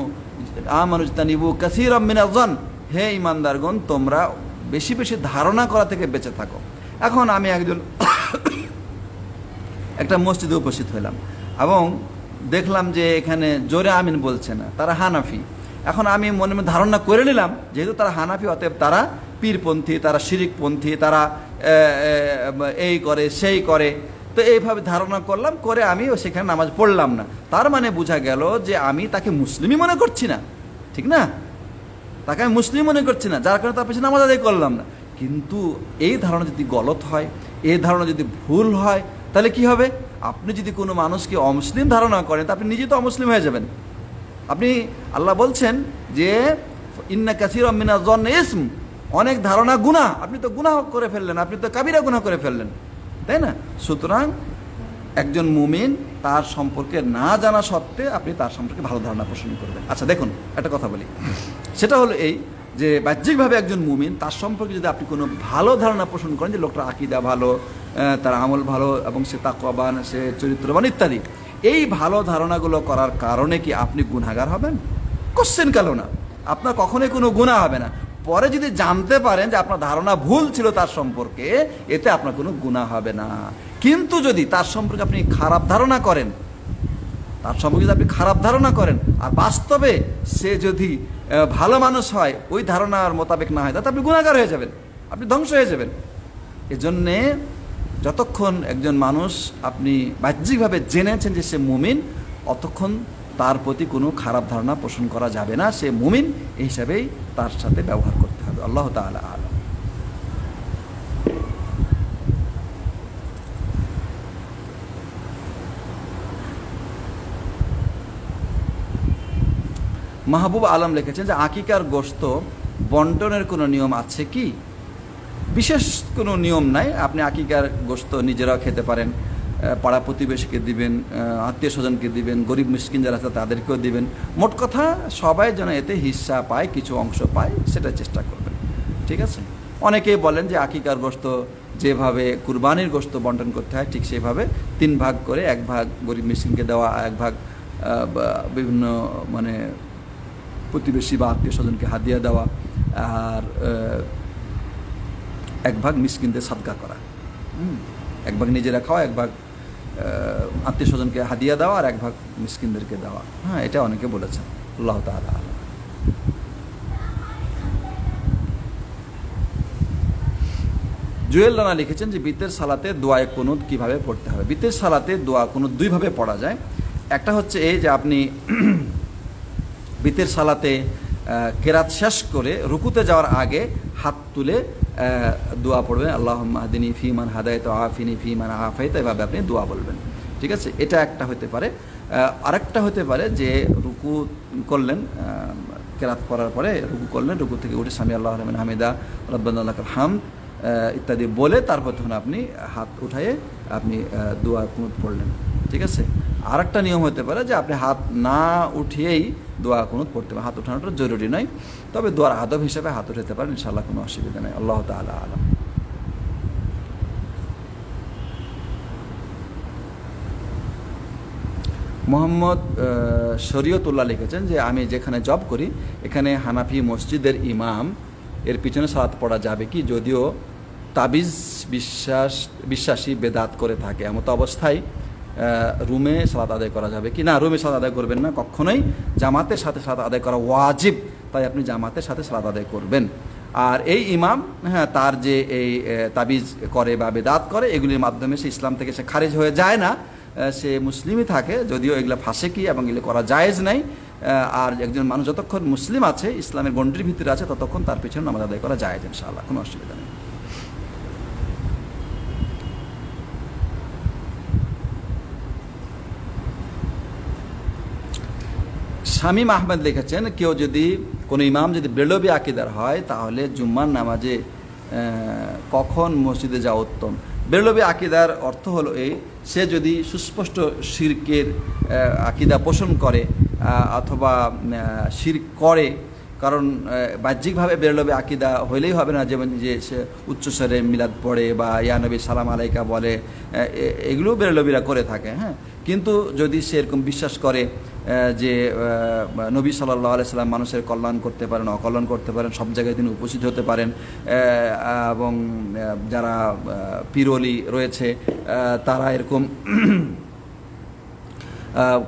ইজতানিবু কাসীরাম মিনাজ যন, হে ঈমানদারগণ, তোমরা বেশি বেশি ধারণা করা থেকে বেঁচে থাকো। এখন আমি একটা মসজিদে উপস্থিত হলাম এবং দেখলাম যে এখানে জোরে আমিন বলছে না, তারা হানাফি। এখন আমি মনে মনে ধারণা করে নিলাম, যেহেতু তারা হানাফি, অতএব তারা পীরপন্থী, তারা শিরিকপন্থী, তারা এই করে সেই করে। তো এইভাবে ধারণা করলাম, করে আমি সেখানে নামাজ পড়লাম না। তার মানে বোঝা গেল যে আমি তাকে মুসলিমই মনে করছি না, ঠিক না? তাকে আমি মুসলিম মনে করছি না, যার কারণে তার পেছনে নামাজ আদায় করলাম না। কিন্তু এই ধারণা যদি গলত হয়, এই ধারণা যদি ভুল হয়, তাহলে কি হবে? আপনি যদি কোনো মানুষকে অমুসলিম ধারণা করেন, তা আপনি নিজে তো অমুসলিম হয়ে যাবেন। আপনি, আল্লাহ বলছেন যে ইন্না কাসীরাম মিনাজ যন্নি ইসম, অনেক ধারণা গুনাহ, আপনি তো গুনাহ করে ফেললেন, আপনি তো কাবিরা গুনাহ করে ফেললেন, তাই না? সুতরাং একজন মুমিন তার সম্পর্কে না জানা সত্ত্বে আপনি তার সম্পর্কে ভালো ধারণা পোষণ করবেন। আচ্ছা দেখুন, একটা কথা বলি, সেটা হলো এই যে বাহ্যিকভাবে একজন মুমিন, তার সম্পর্কে যদি আপনি কোনো ভালো ধারণা পোষণ করেন যে লোকটার আকীদা ভালো, তার আমল ভালো এবং সে তাকওয়াবান, সে চরিত্রবান ইত্যাদি, এই ভালো ধারণাগুলো করার কারণে কি আপনি গুনাহগার হবেন? কোশ্চেন কেন না, আপনার কখনোই কোনো গুনাহ হবে না। পরে যদি জানতে পারেন যে আপনার ধারণা ভুল ছিল তার সম্পর্কে, এতে আপনার কোনো গুনাহ হবে না। কিন্তু যদি তার সম্পর্কে আপনি খারাপ ধারণা করেন, আর বাস্তবে সে যদি ভালো মানুষ হয়, ওই ধারণার মোতাবেক না হয়, তাতে আপনি গুনাহগার হয়ে যাবেন, আপনি ধ্বংস হয়ে যাবেন। এজন্যে যতক্ষণ একজন মানুষ আপনি বাহ্যিকভাবে জেনেছেন যে সে মুমিন, অতক্ষণ তার প্রতি কোনো খারাপ ধারণা পোষণ করা যাবে না। সে মুমিন এই হিসাবেই তার সাথে ব্যবহার করতে হবে। আল্লাহ তাআলা আলাম। মাহবুব আলম লিখেছেন যে আকিকার গোশত বন্টনের কোনো নিয়ম আছে কি? বিশেষ কোনো নিয়ম নাই। আপনি আকিকার গোশত নিজেরাও খেতে পারেন, পাড়া প্রতিবেশীকে দিবেন, আত্মীয় স্বজনকে দিবেন, গরিব মিসকিন যারা আছে তাদেরকেও দিবেন। মোট কথা সবাই যেন এতে হিস্সা পায়, কিছু অংশ পায়, সেটা চেষ্টা করবেন, ঠিক আছে? অনেকেই বলেন যে আকিকার গোশত যেভাবে কুরবানির গোশত বন্টন করতে হয়, ঠিক সেভাবে 3 ভাগ করে 1 ভাগ গরিব মিসকিনকে দেওয়া, 1 ভাগ বিভিন্ন মানে প্রতিবেশী বা আত্মীয় স্বজনকে হাদিয়া দেওয়া, আর 1 ভাগ মিসকিনদের সাদকা করা। 1 ভাগ নিজেরা খাওয়া, 1 ভাগ আত্মীয় স্বজনকে হাদিয়া দেওয়া, আর 1 ভাগ মিসকিনদেরকে দেওয়া। হ্যাঁ, এটা অনেকে বলেছেন। আল্লাহ তাআলা আলাম। জুয়েল রানা লিখেছেন যে বিতের সালাতে দোয়ায়ে কুনুত কিভাবে পড়তে হবে? বিতের সালাতে দোয়া কুনুত 2 ভাবে পড়া যায়। একটা হচ্ছে এই যে আপনি বিতের সালাতে কেরাত শেষ করে রুকুতে যাওয়ার আগে হাত তুলে দোয়া পড়বেন, আল্লাহুম্মা আহদিনি ফীমান হাদাইতা ওয়া আফিনি ফীমান আফাইতা, এভাবে আপনি দোয়া বলবেন, ঠিক আছে? এটা একটা হতে পারে। আরেকটা হতে পারে যে রুকু করলেন, কেরাত করার পরে রুকু করলেন, রুকু থেকে উঠে সামি আল্লাহু লিমান হামিদা রব্বানা লাকাল হামদ ইত্যাদি বলে তারপর তখন আপনি হাত উঠায়ে আপনি দোয়া কুনুত পড়লেন, ঠিক আছে? আরেকটা নিয়ম হতে পারে যে আপনি হাত না উঠিয়েই দোয়া কুনুত পড়তে পারেন। হাত উঠানোটা জরুরি নয়, তবে দোয়ার আদব হিসেবে হাত উঠাতে পারেন, ইনশাআল্লাহ কোনো অসুবিধা নেই। আল্লাহ তাআলা আলাম। মোহাম্মদ শরীয়তুল্লাহ লিখেছেন যে আমি যেখানে জব করি এখানে হানাফি মসজিদের ইমাম এর পিছনে সালাত পড়া যাবে কি, যদিও তাবিজ বিশ্বাসী বেদাত করে থাকে, এমতো অবস্থায় রুমে সালাত আদায় করা যাবে কি? না, রুমে সালাত আদায় করবেন না, কখনোই জামাতের সাথে সালাত আদায় করা ওয়াজিব, তাই আপনি জামাতের সাথে সালাত আদায় করবেন। আর এই ইমাম, হ্যাঁ, তার যে এই তাবিজ করে বা বেদাত করে এগুলির মাধ্যমে সে ইসলাম থেকে সে খারিজ হয়ে যায় না, সে মুসলিমই থাকে, যদিও এগুলো ফাসেকি এবং এগুলো করা জায়েজ নাই। আর একজন মানুষ যতক্ষণ মুসলিম আছে, ইসলামের গণ্ডির ভিতরে আছে, ততক্ষণ তার পিছনে নামাজ আদায় করা জায়েজ ইনশাআল্লাহ, কোনো অসুবিধা নেই। শামীম আহমেদ লিখেছেন, কেউ যদি কোনো ইমাম যদি বেরলবি আকিদার হয় তাহলে জুম্মার নামাজে কখন মসজিদে যাওয়া উত্তম? বেরলবি আকিদার অর্থ হলো এই, সে যদি সুস্পষ্ট শিরকের আকিদা পোষণ করে অথবা শিরক করে, কারণ বাহ্যিকভাবে বেরলবি আকিদা হইলেই হবে না, যেমন যে সে উচ্চস্বরে মিলাদ পড়ে বা ইয়া নবী সালাম আলাইকা বলে, এগুলো বেরলবিরা করে থাকে। হ্যাঁ, কিন্তু যদি সে এরকম বিশ্বাস করে যে নবী সাল্লাল্লাহু আলাইহি সাল্লাম মানুষের কল্যাণ করতে পারেন, অকল্যাণ করতে পারেন, সব জায়গায় তিনি উপস্থিত হতে পারেন, এবং যারা পীরওয়ালি রয়েছে তারা এরকম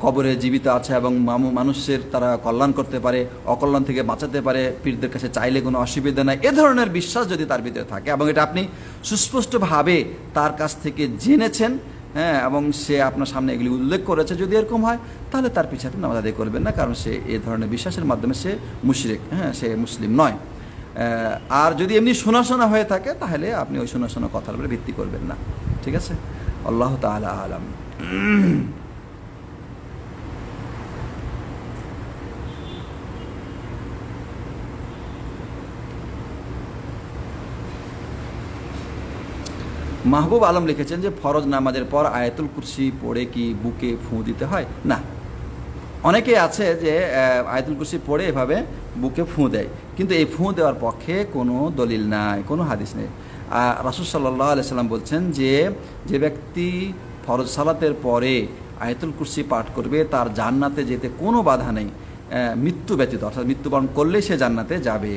কবরে জীবিত আছে এবং মানুষের তারা কল্যাণ করতে পারে, অকল্যাণ থেকে বাঁচাতে পারে, পীরদের কাছে চাইলে কোনো অসুবিধা নাই, এ ধরনের বিশ্বাস যদি তার ভিতরে থাকে এবং এটা আপনি সুস্পষ্টভাবে তার কাছ থেকে জেনেছেন, হ্যাঁ, এবং সে আপনার সামনে এগুলি উল্লেখ করেছে, যদি এরকম হয় তাহলে তার পিছনে আপনি নামাজ আদায় করবেন না, কারণ সে এ ধরনের বিশ্বাসের মাধ্যমে সে মুশরিক, হ্যাঁ, সে মুসলিম নয়। আর যদি এমনি শোনা হয়ে থাকে তাহলে আপনি ওই শোনা কথার উপরে ভিত্তি করবেন না। ঠিক আছে, আল্লাহ তাআলা আলাম। মাহবুব আলম লিখেছেন যে ফরজ নামাজের পর আয়াতুল কুরসি পড়ে কি বুকে ফুঁ দিতে হয়? না, অনেকে আছে যে আয়াতুল কুরসি পড়ে এভাবে বুকে ফুঁ দেয়, কিন্তু এই ফুঁ দেওয়ার পক্ষে কোনো দলিল নাই, কোনো হাদিস নেই। রাসূল সাল্লাল্লাহু আলাইহি সাল্লাম বলছেন যে ব্যক্তি ফরজ সালাতের পরে আয়াতুল কুরসি পাঠ করবে তার জান্নাতে যেতে কোনো বাধা নেই, মৃত্যু ব্যতীত, অর্থাৎ মৃত্যুবরণ করলেই সে জান্নাতে যাবে।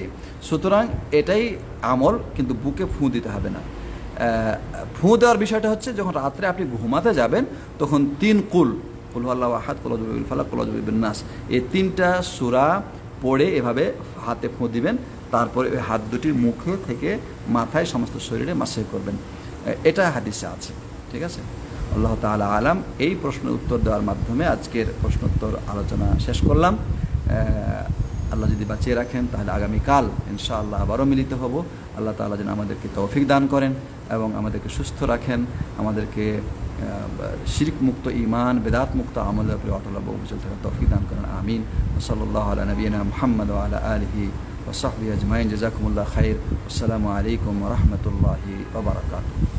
সুতরাং এটাই আমল, কিন্তু বুকে ফুঁ দিতে হবে না। ফুঁ দেওয়ার বিষয়টা হচ্ছে যখন রাত্রে আপনি ঘুমাতে যাবেন তখন 3 কুল আল্লাহু আহাদ, কুল আউযু বিল ফালাক, কুল আউযু বিন নাস, এই 3টা সূরা পড়ে এভাবে হাতে ফুঁ দিবেন, তারপরে ওই হাত দুটির মুখে থেকে মাথায় সমস্ত শরীরে মাসে করবেন, এটা হাদিসে আছে। ঠিক আছে, আল্লাহ তাআলা আলাম। এই প্রশ্নের উত্তর দেওয়ার মাধ্যমে আজকের প্রশ্নোত্তর আলোচনা শেষ করলাম। আল্লাহ যদি বাঁচিয়ে রাখেন তাহলে আগামীকাল ইনশাআল্লাহ আবারও মিলিত হব। আল্লাহ তাআলা যেন আমাদেরকে তৌফিক দান করেন এবং আমাদেরকে সুস্থ রাখেন, আমাদেরকে শিরক মুক্ত ঈমান, বেদাত মুক্ত আমলের উপরে অটল অবিচল থাকার তৌফিক দান করেন। আমিন। সাল্লাল্লাহু আলা নবিয়িনা মুহাম্মদ ওয়া আলা আলিহি ওয়া সাহবিহি আজমাইন। জাযাকুমুল্লাহু খাইর। আসসালামু আলাইকুম ওয়া রাহমাতুল্লাহি ওয়া বারাকাতুহু।